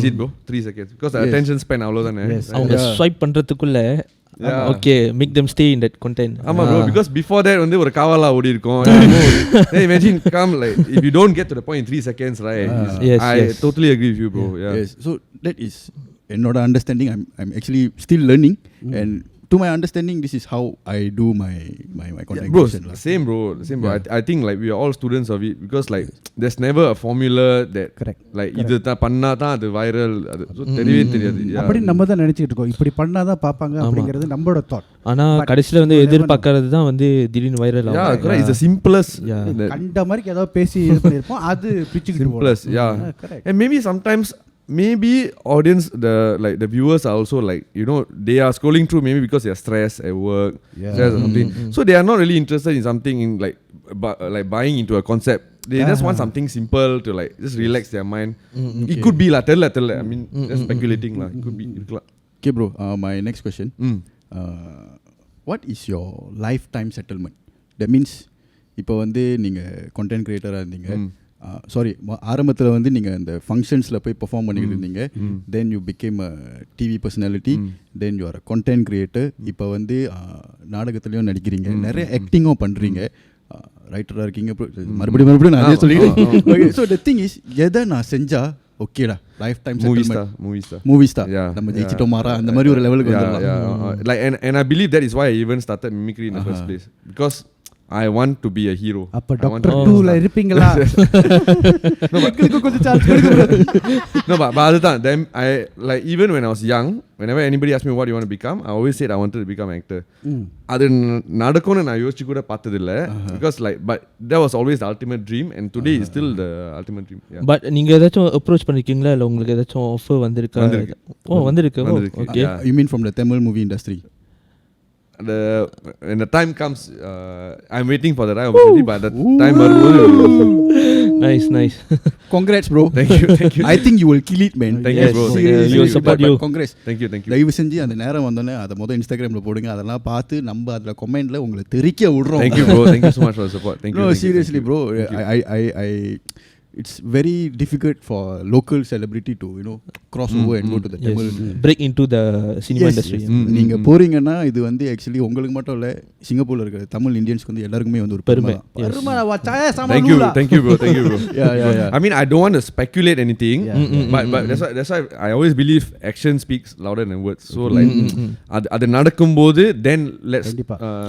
it bro 3 seconds because the attention span அவ்வளவுதானே அவங்க swipe பண்றதுக்குள்ள okay make them stay in that content ஆமா bro because before that வந்து ஒரு காவலா ஓடி இருக்கும் hey imagine come like if you don't get to the point in 3 seconds right I totally agree with you bro yes so that is என்னோட understanding I'm actually still learning and to my understanding this is how I do my content creation same bro I think like we are all students of it because like there's never a formula that correct like இது தான் பண்ணா தான் அது viral அது தெரியவே தெரியாது அப்படி நம்ம தான் நினைச்சிட்டு இருக்கோம் இப்படி பண்ணா தான் பாப்பாங்க அப்படிங்கிறது நம்மளோட தாட் ஆனா கடைசில வந்து எதிர்பார்க்கிறது தான் வந்து திடீர்னு வைரல் ஆகும் yeah correct it's the simplest கண்ட மாதிரி ஏதோ பேசி இது பண்ணிருப்போம் அது பிச்சிட்டு போகும் simplest yeah and maybe sometimes maybe audience the viewers are also like you know they are scrolling through maybe because they are stressed at work stressed or something so they are not really interested in something in like buying into a concept they just want something simple to like just relax their mind it could be la tell I mean just speculating la it could be okay bro my next question what is your lifetime settlement that means இப்போ வந்து நீங்க content creator-ஆ இருந்தீங்க sorry ஆரம்பத்தில் வந்து நீங்கள் இந்த ஃபங்க்ஷன்ஸில் போய் perform பண்ணிக்கிட்டு இருந்தீங்க then you became a TV personality then you are a content creator இப்போ வந்து நாடகத்துலேயும் நடிக்கிறீங்க நிறைய ஆக்டிங்கும் பண்ணுறீங்க ரைட்டராக இருக்கீங்க மறுபடியும் நான் அதே சொல்லிக்கிறேன் ஸோ த திங் இஸ் எதை நான் செஞ்சா ஓகேடா லைஃப் டைம் மூவிஸ் தான் நம்ம ஜெயிச்சிட்டோம் மாறா அந்த மாதிரி ஒரு லெவலுக்கு வந்துடலாம் like and I believe that is why I even started Mimicry in the first place because I want to be a hero. அப்ப டாக்டர் 2 ல இருப்பீங்களா? கொஞ்சம் சான்ஸ் கொடுங்க. No, but other than them, I like even when I was young, whenever anybody asked me what you want to become, I always said I wanted to become an actor. அது நடக்கும்னு நான் யோசிச்சு கூட பார்த்தது இல்ல because like but that was always the ultimate dream and today is still the ultimate dream. But நீங்க ஏதாச்சும் approach பண்ணிருக்கீங்களா இல்ல உங்களுக்கு ஏதாச்சும் ஆஃபர் வந்திருக்கா? வந்திருக்கு. Okay. You mean from the Tamil movie industry? When the time comes I'm waiting for the right opportunity but the time nice congrats bro thank you I think you will kill it man thank you bro you support you congrats thank you தயவு செஞ்சு அந்த நேரம் வந்தோனே அத முத Instagramல போடுங்க அதெல்லாம் பார்த்து நம்ம அதுல கமெண்ட்ல உங்களை தெரிக்க விடுறோம் thank you bro thank you so much for the support thank you no seriously bro it's very difficult for local celebrity to cross over and go to the Tamil break into the cinema industry. நீங்க போறீங்கன்னா இது வந்து actually உங்களுக்கு மட்டும் இல்ல சிங்கப்பூர்ல இருக்க தமிழ் இந்தியன்ஸ்க்கு வந்து எல்லாருக்குமே வந்து ஒரு பெருமை. Thank you bro. Yeah. I mean, I don't want to speculate anything, but that's why I always believe action speaks louder than words. So like அது நடக்கும்போது then let's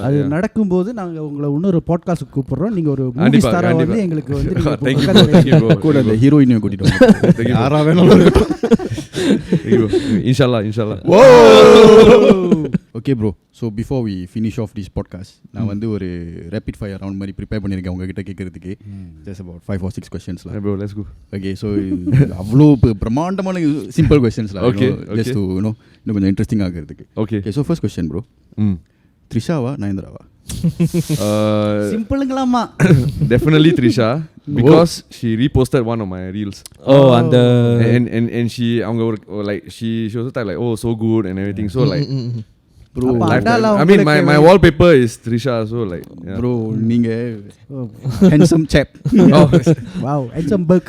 அது நடக்கும்போது நாங்க உங்களை இன்னொரு பாட்காஸ்ட் கூப்பிடுறோம். நீங்க ஒரு மூவி ஸ்டாரா வந்து எங்களுக்கு வந்து கூட அந்த ஹீரோயினையும் கூட்டிட்டு வாங்க. யாரா வேணாலும் இருக்கட்டும். Inshallah. Okay bro, so before we finish off this podcast, நான் வந்து ஒரு rapid fire round மாதிரி prepare பண்ணிருக்கேன் உங்ககிட்ட கேட்கறதுக்கு. Just about 5 or 6 questions la. Bro, let's go. Okay, so அவ்வளோ பிரமாண்டமான simple questions la. Okay. Just to இன்னும் கொஞ்சம் இன்ட்ரெஸ்டிங் ஆகிறதுக்கு. Okay, so first question bro. த்ரிஷாவா நயன்தாராவா? சிம்பிளுங்களாமா? Definitely Trisha, because she reposted one of my reels. And she அவங்க ஒரு like she also type like, oh so good and everything, so like bro, I mean my wallpaper is Trisha, so like bro நீங்க handsome chap. Wow, handsome buck.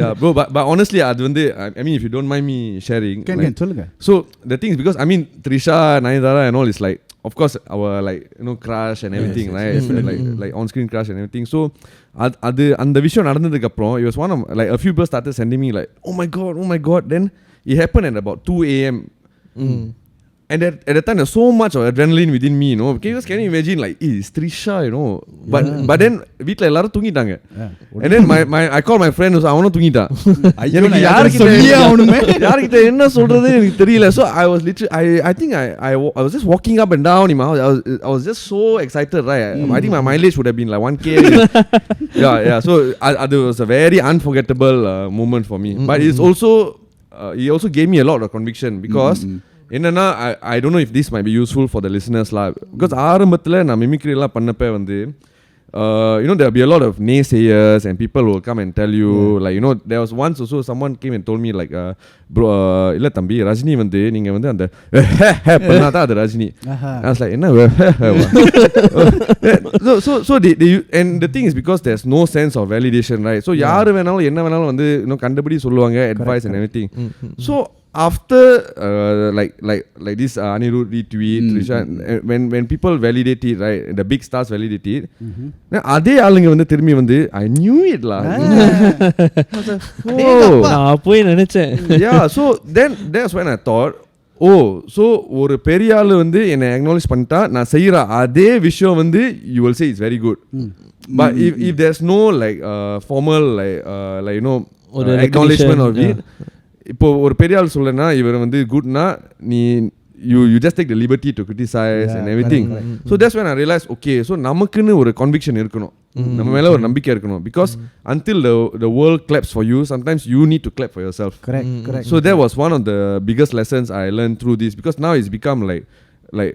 Yeah bro, but honestly அது வந்து I mean if you don't mind me sharing, can சொல்லுங்க. So the thing is, because I mean Trisha, Nayandara and all is like, of course our like crush and everything, yes, right? Like on screen crush and everything. So அது அந்த விஷயம் நடந்ததுக்கு அப்புறம் it was one of like a few people started sending me like, oh my god, then it happened at about 2 a.m. And at that time there's so much of adrenaline within me, can you imagine like, it's Trisha, but then வீட்ல எல்லாரும் தூங்கிட்டாங்க. And then my I call my friend, அவனும் தூங்கிட்டான். எனக்கு யார்கிட்ட என்ன சொல்றது எனக்கு தெரியல. So I was literally I think I was just walking up and down in my house. I was just so excited, right? I think my mileage would have been like 1K. yeah, so it was a very unforgettable moment for me. But it's also it also gave me a lot of conviction, because என்னன்னா I don't know if this might be useful for the listeners lah, because ஆரம்பத்துல நான் mimicry எல்லாம் பண்ணப்ப வந்து there'll be a lot of naysayers and people will come and tell you like there was once also someone came and told me like bro இல்ல தம்பி ரஜினி வந்து நீங்க வந்து அந்த பண்ணாதான் அது ரஜினி. I was like என்ன so they and the thing is, because there's no sense of validation, right? So யாரு வேணாலும் என்ன வேணாலும் வந்து கண்டபடி சொல்லுவாங்க, advice and everything. So after like this Anirudh retweet, Trisha, when people validate it, right, the big stars validate it, அதே ஆளுங்க வந்து திரும்பி வந்து I knew it lah. நான் போய் நினைச்சேன். Yeah, so then that's when I thought, so ஒரு பெரிய ஆளு வந்து என்னை acknowledge பண்ணிட்டா நான் செய்யற அதே விஷயம் வந்து you will say it's very good. But if there's no like formal like acknowledgement of it, இப்போ ஒரு பெரிய ஆள் சொல்லனா இவர் வந்து குட்னா நீ you just take the liberty to criticize and everything. So that's when I realized, okay, so நமக்குன்னு ஒரு conviction இருக்கணும், நம்ம மேல ஒரு நம்பிக்கை இருக்கணும், because until the world claps for you, sometimes you need to clap for yourself. Correct. So that was one of the biggest lessons I learned through this, because now it's become like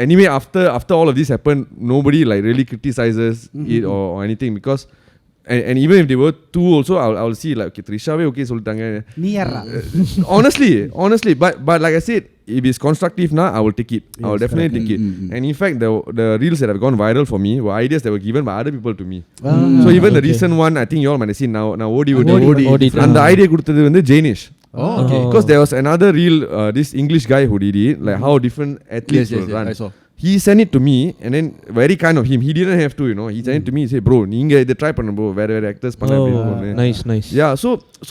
anyway after all of this happened, nobody like really criticizes it or anything, because and even if they were two also, I'll see like, okay, Trishaவே okay சொல்லிட்டாங்க நீ யாரா. honestly but like I said, if it's constructive now, I will take it. I will definitely take it. And in fact the reels that have gone viral for me were ideas that were given by other people to me. So even the recent one, I think you all might have seen now Odi and the idea கொடுத்தது வந்து Janish. Okay, because there was another reel, this English guy who did it, like how different athletes will run. I saw. He sent it to me, and then very kind of him, he didn't have to, he sent it to me. He said, bro, நீங்க இத try பண்ணு bro, வேற actors பண்ண. Nice. Yeah, so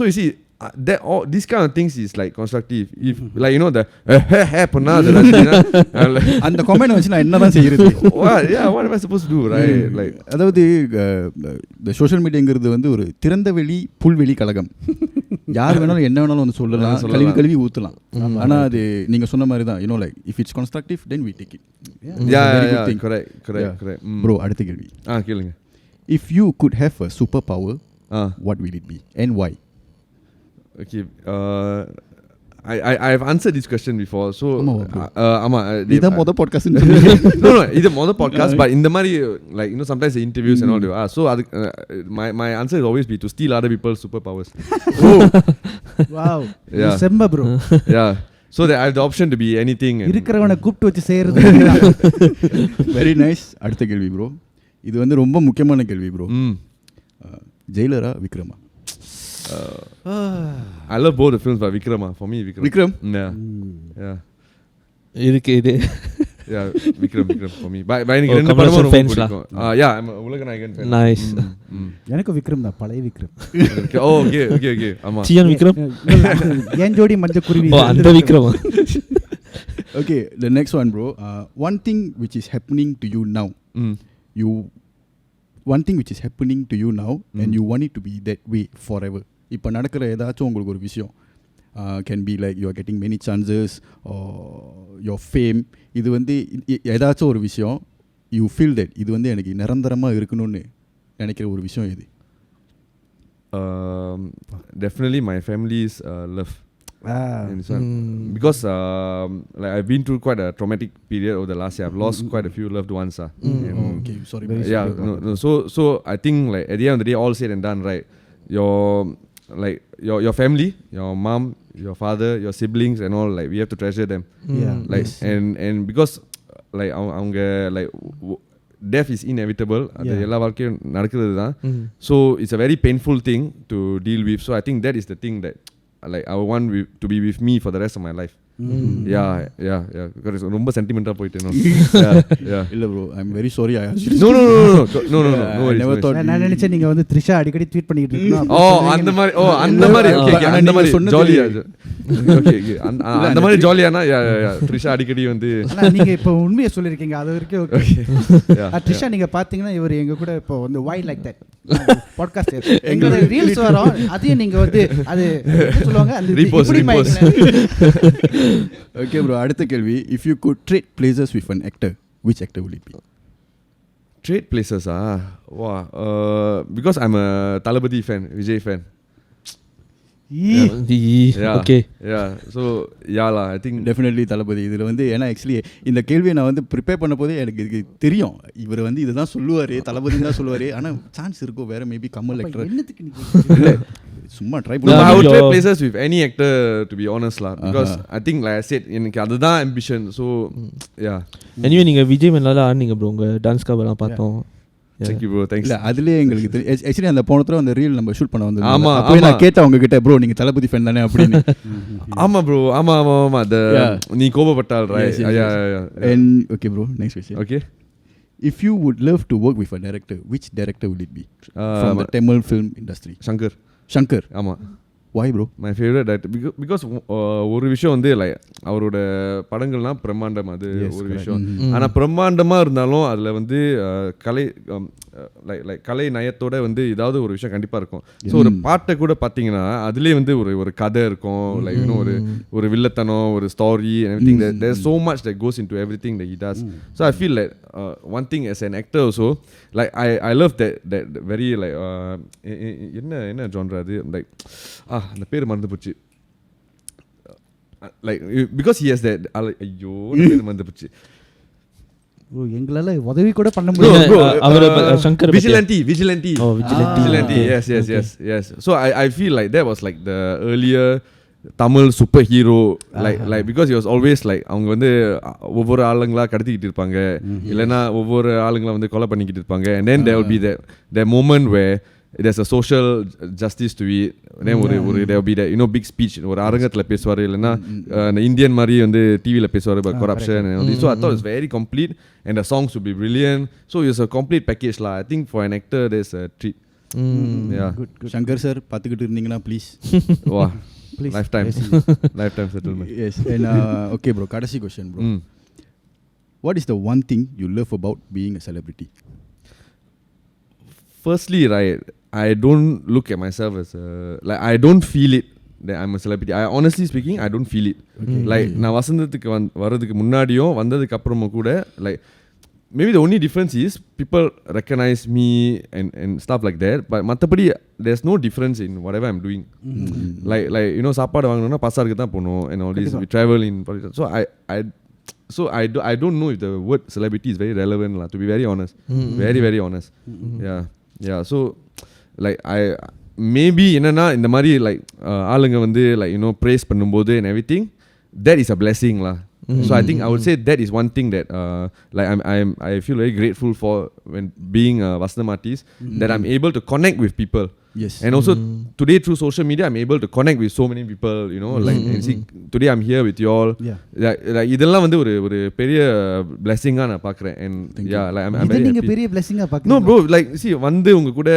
you see, that all these kind of things is like constructive. If like the பண்ணா அந்த comment வச்சு நான் என்னதான் செய்யறது? what am I supposed to do, right? Like அதாவது இந்த சோஷியல் மீடியாங்கிறது வந்து ஒரு திறந்த வெளி புல்வெளி கலகம். யார் வேணாலும் என்ன வேணாலும் வந்து சொல்லலாம், கழுவி ஊத்தலாம். ஆனா அது நீங்க சொன்ன மாதிரி தான், like if it's constructive, then we take it. Yeah, correct. Bro, அடுத்த கேள்வி. கேளுங்க. If you could have a superpower, what will it be and why? Okay, I've answered this question before. So இத மொத பாட்காஸ்ட் no இது மொத podcast, but இந்த மாதிரி like sometimes the interviews and all do. So my answer is always be to steal other people's superpowers. Wow, semba bro. Yeah, so that I have the option to be anything. இருக்கிறவனை கூப்பிட்டு வச்சு செய்யறது. Very nice. அடுத்த கேள்வி bro, இது வந்து ரொம்ப முக்கியமான கேள்வி bro. ஜெயிலரா விக்ரமா? I love both the films, but Vikrama for me, Vikram. Yeah. இதுக்கு இது Yeah, Vikram for me. But எனக்கு ரெண்டு படமும் ரொம்ப பிடிக்கும். Yeah, I'm a உலக நாயகன் fan. Nice. எனக்கு விக்ரம் தான், பழைய விக்ரம். Okay. ஆமா. சியான் விக்ரம். ஏன் ஜோடி மஞ்ச குருவி. அந்த விக்ரமா? Okay, the next one, bro. One thing which is happening to you now. One thing which is happening to you now and you want it to be that way forever. இப்போ நடக்கிற ஏதாச்சும் உங்களுக்கு ஒரு விஷயம், can be like you are getting many chances or your fame, இது வந்து ஏதாச்சும் ஒரு விஷயம் you feel that இது வந்து எனக்கு நிரந்தரமாக இருக்கணும்னு நினைக்கிற ஒரு விஷயம் எது? Definitely my family's love. Because like I've been through quite a traumatic period over the last year. I've lost quite a few loved ones. Okay, sorry. Yeah, no. So I think like at the end of the day, all said and done, right? Your family, your mom, your father, your siblings, and all, like we have to treasure them. Like and because like அவங்க like death is inevitable. அது எல்லா வாழ்க்கையும் நடக்குது தான். So it's a very painful thing to deal with. So I think that is the thing that like I want to be with me for the rest of my life. Yeah. Because ரொம்ப சென்டிமெண்டா போயிட்டேன். Yeah. இல்ல bro, I'm very sorry I asked you. No. I never thought. நான் நினைச்சேன் நீங்க வந்து த்ரிஷா அடிக்கடி tweet பண்ணிட்டு இருக்கீங்க. அந்த மாதிரி okay அந்த மாதிரி ஜாலியா. Okay. அந்த மாதிரி ஜாலியானா த்ரிஷா அடிக்கடி வந்து நீங்க இப்போ உண்மையை சொல்லிருக்கீங்க, அது வரைக்கும் ஓகே. த்ரிஷா நீங்க பாத்தீங்கன்னா இவர் எங்க கூட இப்போ வந்து why like that பாட்காஸ்ட் எங்களோட ரீல்ஸ் வரும், அதையும் நீங்க வந்து அது சொல்லுவாங்க அந்த repost. Okay bro, அடுத்த கேள்வி. If you could trade places with an actor, which actor will it be? Trade places wow. Because I'm a Thalapathy fan, Vijay fan. Okay. Yeah. So yeah I think definitely தளபதி. இதில் வந்து ஏன்னா actually இந்த கேள்வியை நான் வந்து prepare பண்ண போதே எனக்கு இது தெரியும், இவர் வந்து இதுதான் சொல்லுவார், தளபதி தான் சொல்லுவார். ஆனால் சான்ஸ் இருக்கும் வேற, மேபி கமல் ஆக்டர். இல்லை சும்மா ட்ரை பண்ண. I would trade places with any actor, to be honest lah, because I think like I said எனக்கு அதுதான் ambition. So yeah. Anyway நீங்கள் விஜய் மேலால ஆடுனீங்க ப்ரோ, உங்கள் டான்ஸ் கவர்லாம் பார்த்தோம். Thank you bro, thanks. இல்ல அதுலயே எங்களுக்கு தெரியும். ஆக்சுவலி அந்த போன தடவை அந்த ரீல் நம்ம ஷூட் பண்ண வந்தோம். அப்போ நான் கேட்டேன் அவங்க கிட்ட, ப்ரோ நீங்க தளபதி ஃபேன் தானே அப்படின்னு. ஆமா ப்ரோ, ஆமா நீ கோபப்பட்டால் right. Yeah. And okay bro, next question. Okay. If you would love to work with a director, which director would it be from the Tamil film industry? Shankar. ஆமா. Why bro? My favorite director because ஒரு விஷயம் வந்து like அவரோட படங்கள்லாம் பிரம்மாண்டம், அது ஒரு விஷயம். ஆனா பிரம்மாண்டமா இருந்தாலும் அதுல வந்து கலை like கலை நயத்தோட வந்து ஏதாவது ஒரு விஷயம் கண்டிப்பா இருக்கும். ஸோ ஒரு பாட்டை கூட பார்த்தீங்கன்னா அதுலேயே வந்து ஒரு கதை இருக்கும், லைக் இன்னும் ஒரு வில்லத்தனம், ஒரு ஸ்டாரி, everything. There's so much that goes into everything that he does. So I feel like one thing as an actor also, like I love that very like என்ன genre அது, like அந்த பேர் மறந்து போச்சு, like because he has that ஐயோ பேர் மறந்து போச்சு. எங்களால உதவி கூட பண்ண முடியல. அவர் Shankar vigilante. Yes. So I feel like that was like the earlier Tamil superhero, like because he was always like அவங்க வந்து ஒவ்வொரு ஆளுங்களா கடத்திக்கிட்டு இருப்பாங்க, இல்லைன்னா ஒவ்வொரு ஆளுங்களா வந்து கொலை பண்ணிக்கிட்டு இருப்பாங்க, and then there will be that moment where there's a social justice to it. Then there will be that big speech, ஒரு அரங்கத்துல பேசுவாரு, இல்லைன்னா இந்தியன் மாதிரி வந்து டிவியில் பேசுவாரு about corruption and all this. So I thought it's very complete and the songs would be brilliant. So it's a complete package lah. I think for an actor there's a treat. Yeah. Good. Shankar sir பார்த்துக்கிட்டு இருந்தீங்கன்னா please. Wow. Lifetime settlement. Yes. And okay bro, கடைசி question bro. What is the one thing you love about being a celebrity? Firstly, right, I don't look at myself as like I don't feel it that I'm a celebrity. I honestly speaking, I don't feel it. Like நான் வசந்தத்துக்கு வரதுக்கு முன்னாடியும் வந்ததுக்கு அப்புறமும் கூட, like maybe the only difference is people recognize me and stuff like that, but மற்றபடி there's no difference in whatever I'm doing. Like சாப்பாடு வாங்கணும்னா பசாருக்கு தான் போகணும் and all this. We travel in, so I don't know if the word celebrity is very relevant lah, to be very honest. Very very honest. Yeah. So like I maybe என்னன்னா இந்த மாதிரி like ஆளுங்க வந்து like praise பண்ணும்போது and everything, that is a blessing lah. So I think I would say that is one thing that like I feel very grateful for when being a Vasantham artist, that I'm able to connect with people. Yes. And also today through social media I'm able to connect with so many people, you know, like and see today I'm here with you all. Like இதெல்லாம் வந்து ஒரு பெரிய blessing ஆ நான் பார்க்கறேன். And yeah, like I'm very நீங்க happy. பெரிய blessing ஆ பார்க்கறீங்க. No bro, like see வந்து உங்க கூட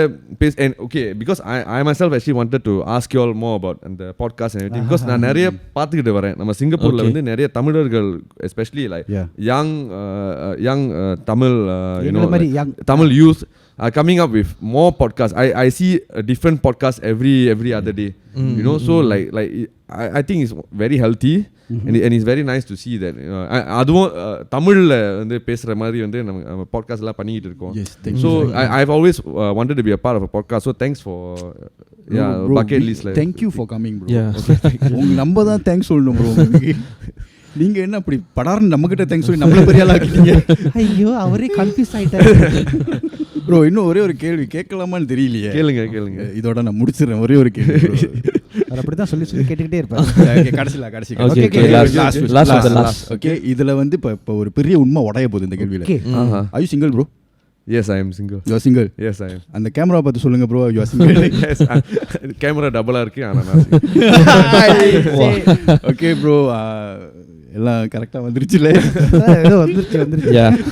and okay, because I myself actually wanted to ask you all more about the podcast and everything, because நான் நிறைய பார்த்துக்கிட்டு வரேன். நம்ம சிங்கப்பூர்ல வந்து நிறைய தமிழர்கள், especially like young Tamil you know, like Tamil youth are coming up with more podcasts. I see a different podcast every other day. You know, so like I think it's very healthy. And it's very nice to see that அதுவும் தமிழ்ல வந்து பேசுற மாதிரி வந்து நம்ம podcast எல்லாம் பண்ணிட்டு இருக்கோம். So I've always wanted to be a part of a podcast, so thanks for bucket list. Thank you for coming bro. உங்க நம்ம தான் தேங்க்ஸ் சொல்லணும் bro. நீங்க என்ன அப்படி படார்னு நம்ம கிட்ட தேங்க்ஸ் சொல்லி நம்மள பெரிய ஆளா ஆக்கிட்டீங்க. ஐயோ அவரே கன்ஃபியூஸ் ஆயிட்டாரு. ப்ரோ இன்னும் ஒரே ஒரு கேள்வி கேட்கலாமான்னு தெரியலையே. கேளுங்க. இதோட நான் முடிச்சிடுறேன். ஒரே ஒரு கேள்வி. அப்படிதான் சொல்லி கேட்டுக்கிட்டே இருப்பேன். கடைசில லாஸ்ட். ஓகே இதுல வந்து இப்போ ஒரு பெரிய உண்மை உடைய போகுது இந்த கேள்வியில. Are you single bro? Yes, I am single. You are single? Yes, I am. அந்த கேமரா பார்த்து சொல்லுங்க bro, you are single. Yes, camera டபுளா இருக்கு ஆனா நான் ஓகே bro, எல்லாம் கரெக்டா வந்துருச்சுல? ஏதோ வந்துருச்சு.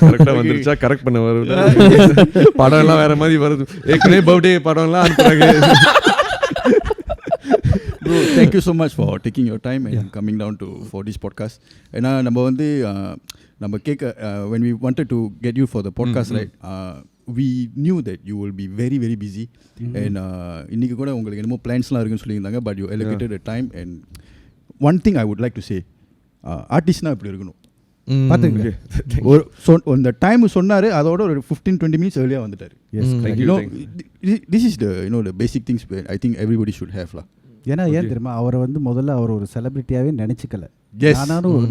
கரெக்டா வந்துருச்சா? கரெக்ட் பண்ண வருது. படம் எல்லாம் வேற மாதிரி வருது. ஏற்கனவே பர்த்டே படம் எல்லாம் அனுப்புறாங்க. Bro, thank you so much for taking your time and coming down for this podcast. ஏன்னா நம்ம வந்து நம்ம when we wanted to get you for the podcast, right, we knew that you will be very very busy. And இன்னைக்கு கூட உங்களுக்கு என்னமோ பிளான்ஸ்லாம் இருக்குன்னு சொல்லியிருந்தாங்க, but you allocated a time. And one thing I would like to say, ஆர்டிஸ்ட்னா இப்படி இருக்கணும். பார்த்துங்க, அந்த டைம் சொன்னாரு, அதோட ஒரு 15-20 minutes earlier வந்துட்டாரு. This is the basic things I think everybody should have lah. ஏன்னா ஏன் தெரியுமா, அவரை வந்து முதல்ல அவர் ஒரு செலிபிரிட்டியாவே நினைச்சுக்கல.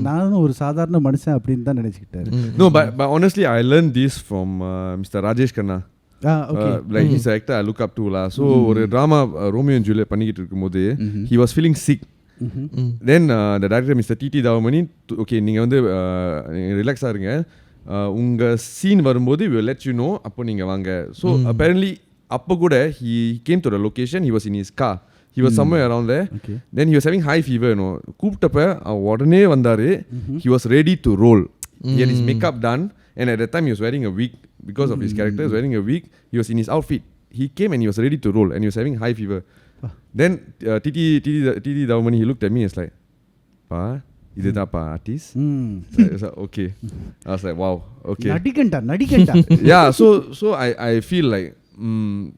நானும் ஒரு சாதாரண மனுஷன் அப்படின்னு தான் நினைச்சுக்கிட்டாரு. No, but honestly I learned this from Mr. Rajesh Khanna. Like he's an actor I look up to lah. So ஒரு drama Romeo and Juliet பண்ணிக்கிட்டு இருக்கும்போது he was feeling sick. Then the director Mr. T.T. Thavanesan, okay நீங்க வந்து ரிலாக்ஸா இருங்க, உங்க scene வரும்போது we will let you know, அப்போ நீங்க வாங்க. So apparently அப்போ கூட he came to the location, he was in his car. He was somewhere around there. Then he was having high fever, you know. கூப்பிட்டப்ப உடனே வந்தாரு. He was ready to roll. He had his makeup done, and at that time he was wearing a wig because of his character. He was wearing a wig. He was in his outfit. He came and he was ready to roll, and he was having high fever. Then T.T. Thavanesan, he looked at me and was like, "Pa, இதுதான்ப்பா artist." I was like, okay. I was like, wow, okay. நடிகண்டா. Yeah, so I feel like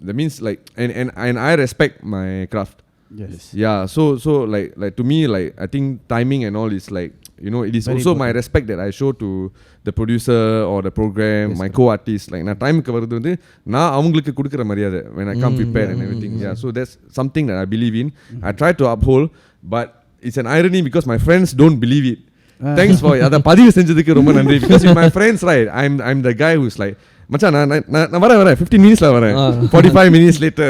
that means like and I respect my craft. Yes. Yeah, so like to me, like I think timing and all is like, you know, it is very also important. My respect that I show to the producer or the program, my co-artist. Like na time ku varudhu vandu na avangalukku kudukra mariyadha when I come prepared and everything. Yeah, so that's something that I believe in. I try to uphold, but it's an irony because my friends don't believe it. Thanks for adha பதிவு செஞ்சதுக்கு ரொம்ப நன்றி. Because with my friends, right, I'm the guy who's like, மச்சான் நான் வரேன் 15 minutes வரேன், 45 minutes later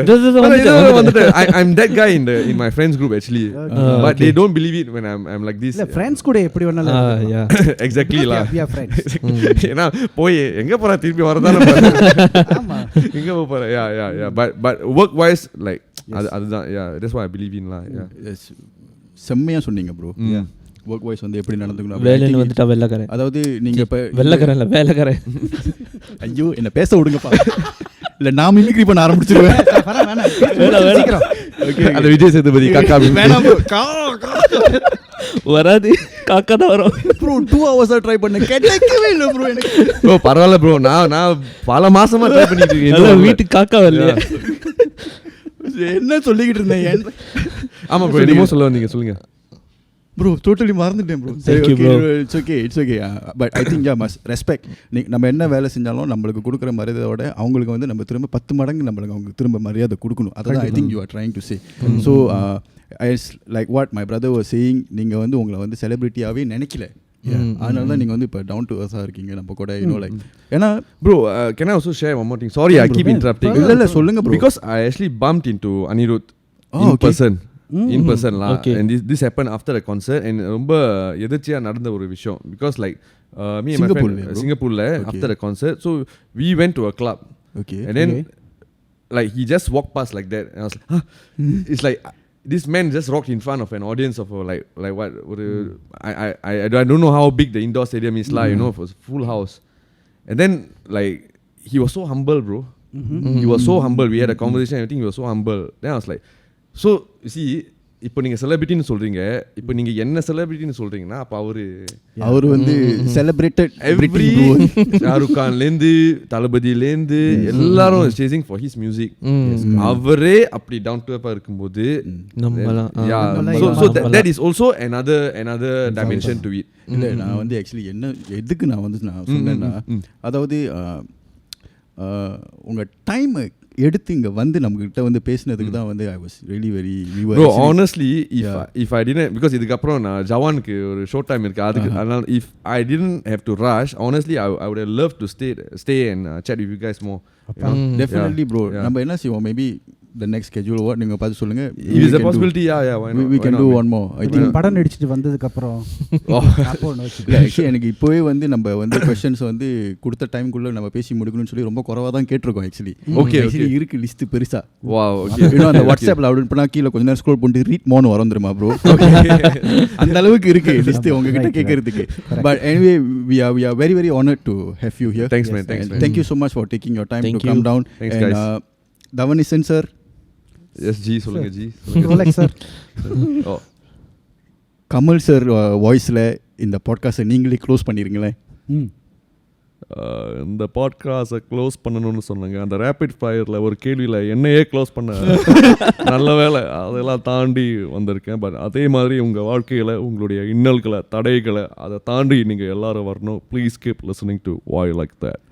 வந்துட்டு I'm that guy in my friends group actually. But they don't believe it when I'm like this. இல்ல friends கூட எப்படி வேணாலும் exactly la. we are friends. ஏனா போய் எங்க போற திருப்பி வரதானே ஆமா எங்க போற. yeah but work wise like அதுதான், yeah, that's what I believe in la. Yeah, செம்மையா சொன்னீங்க bro. ஒர்க் வைஸ் வந்து எப்படி நடந்துக்கணும், வேலைன்னு வந்துட்டா வெள்ளக்காரன். அதாவது நீங்க இப்ப வெள்ளக்காரன் இல்ல வேலைக்காரன். ஐயோ என்ன பேச விடுங்கப்பா, இல்ல நான் மிமிக்ரி பண்ண ஆரம்பிச்சிடுவேன். சீக்கிரம். ஓகே, அந்த விஜய் சேதுபதி காக்கா வேணாம் bro, வராது, காக்கா தான் வரும் bro. 2 hours ட்ரை பண்ண கிடைக்கவே இல்ல bro எனக்கு. bro பரவாயில்ல bro, நான் பல மாசமா ட்ரை பண்ணிட்டு இருக்கேன், வீட்டுக்கு காக்கா வரலையா. என்ன சொல்லிக்கிட்டு இருந்தேன். ஆமா bro, என்னமோ சொல்ல வந்தீங்க, சொல்லுங்க bro. Totally மறந்துட்டேன் bro. Thank you bro. It's okay. But I think must respect. நம்ம என்ன வேலை செஞ்சாலும் நம்மளுக்கு கொடுக்குற மரியாதையோட அவங்களுக்கு வந்து நம்ம திரும்ப 10 மடங்கு நம்மளுக்கு அவங்க திரும்ப மரியாதை கொடுக்கணும். அதான் I think you are trying to say. So like what my brother was saying, நீங்க வந்து உங்களை வந்து செலிபிரிட்டியாவே நினைக்கல, அதனால தான் நீங்க வந்து இப்போ டவுன் டு earth இருக்கீங்க நம்ம கூட, you know, like ஏன்னா bro, can I also share one more thing? Sorry, I keep interrupting. இல்ல சொல்லுங்க bro. Because I actually bumped into Anirudh in person. in person lah. And this happened after a concert and ரொம்ப எதிர்ச்சியா நடந்த ஒரு விஷயம் because like me and my friend Singapore after the concert, so we went to a club, and then like he just walked past like that, and I was like, huh? It's like this man just rocked in front of an audience of like what I don't know how big the indoor stadium is like, you know, it was full house. And then like he was so humble, bro. He was so humble. We had a conversation, everything. He was so humble. Then I was like, so you see, இப்போ நீங்க செலிபிரிட்டின்னு சொல்றீங்க, இப்போ நீங்க என்ன செலிபிரிட்டின்னு சொல்றீங்கன்னா அப்ப அவரு வந்து செலிப்ரேட்டட் எவ்ரி ஷாருக் கான்லேருந்து தளபதியிலேருந்து எல்லாரும் சேசிங் ஃபார் ஹிஸ் மியூசிக். அவரே அப்படி டவுன் டு அர்த்தா இருக்கும்போது so that is also another dimension to it. இல்ல நான் வந்து ஆக்சுவலி எதுக்கு நான் சொன்னேன்னா, அதாவது உங்க டைம் எடுத்து இங்க வந்து நம்ம கிட்ட வந்து பேசினதுக்கு தான் வந்து I was really very bro honestly if I didn't, because இதுக்கு அப்புறம் நான் ஜவானுக்கு ஒரு ஷார்ட் டைம் இருக்கு அதுக்கு, அதனால if I didn't have to rush, honestly I would have loved to stay and chat with you guys more. Definitely bro. நம்ம என்ன செய்வோம், maybe the next schedule what நீங்க பார்த்து சொல்லுங்க. If is a possibility, why not? We can do one more. I think படம் நடிச்சிட்டு வந்ததுக்கு அப்புறம் எனக்கு இப்போவே வந்து நம்ம வந்து क्वेश्चंस வந்து கொடுத்த டைம் குள்ள நம்ம பேசி முடிக்கணும்னு சொல்லி ரொம்ப குறவா தான் கேட்டிருக்கோம் actually. Okay இருக்கு லிஸ்ட் பெருசா. Wow, okay. You know அந்த WhatsAppல அப்டேட் பண்ணா கீழ கொஞ்ச நேரம் ஸ்க்ரோல் பண்ணிட்டு ரீட் மோன் வரும் தெரியுமா bro. அந்த அளவுக்கு இருக்கு லிஸ்ட் உங்க கிட்ட கேக்குறதுக்கு. But anyway, we are very very honored to have you here. Thanks man. Thank you so much for taking your time to come down. Thanks guys. Thavanesan sir. Yes G, சொல்லுங்க G. Rolex sir. Kamal sir வாய்ஸ்ல இந்த பாட்காஸ்டை நீங்களே close பண்ணிருங்களேன். இந்த பாட்காஸ்டை close பண்ணணும்னு சொன்னாங்க. அந்த ரேபிட் ஃபயரில் ஒரு கேள்வியில் என்னையே க்ளோஸ் பண்ண நல்ல வேலை அதெல்லாம் தாண்டி வந்திருக்கேன். பட் அதே மாதிரி உங்கள் வாழ்க்கையில் உங்களுடைய இன்னல்களை தடைகளை அதை தாண்டி நீங்கள் எல்லாரும் வரணும். Please keep listening to why like that.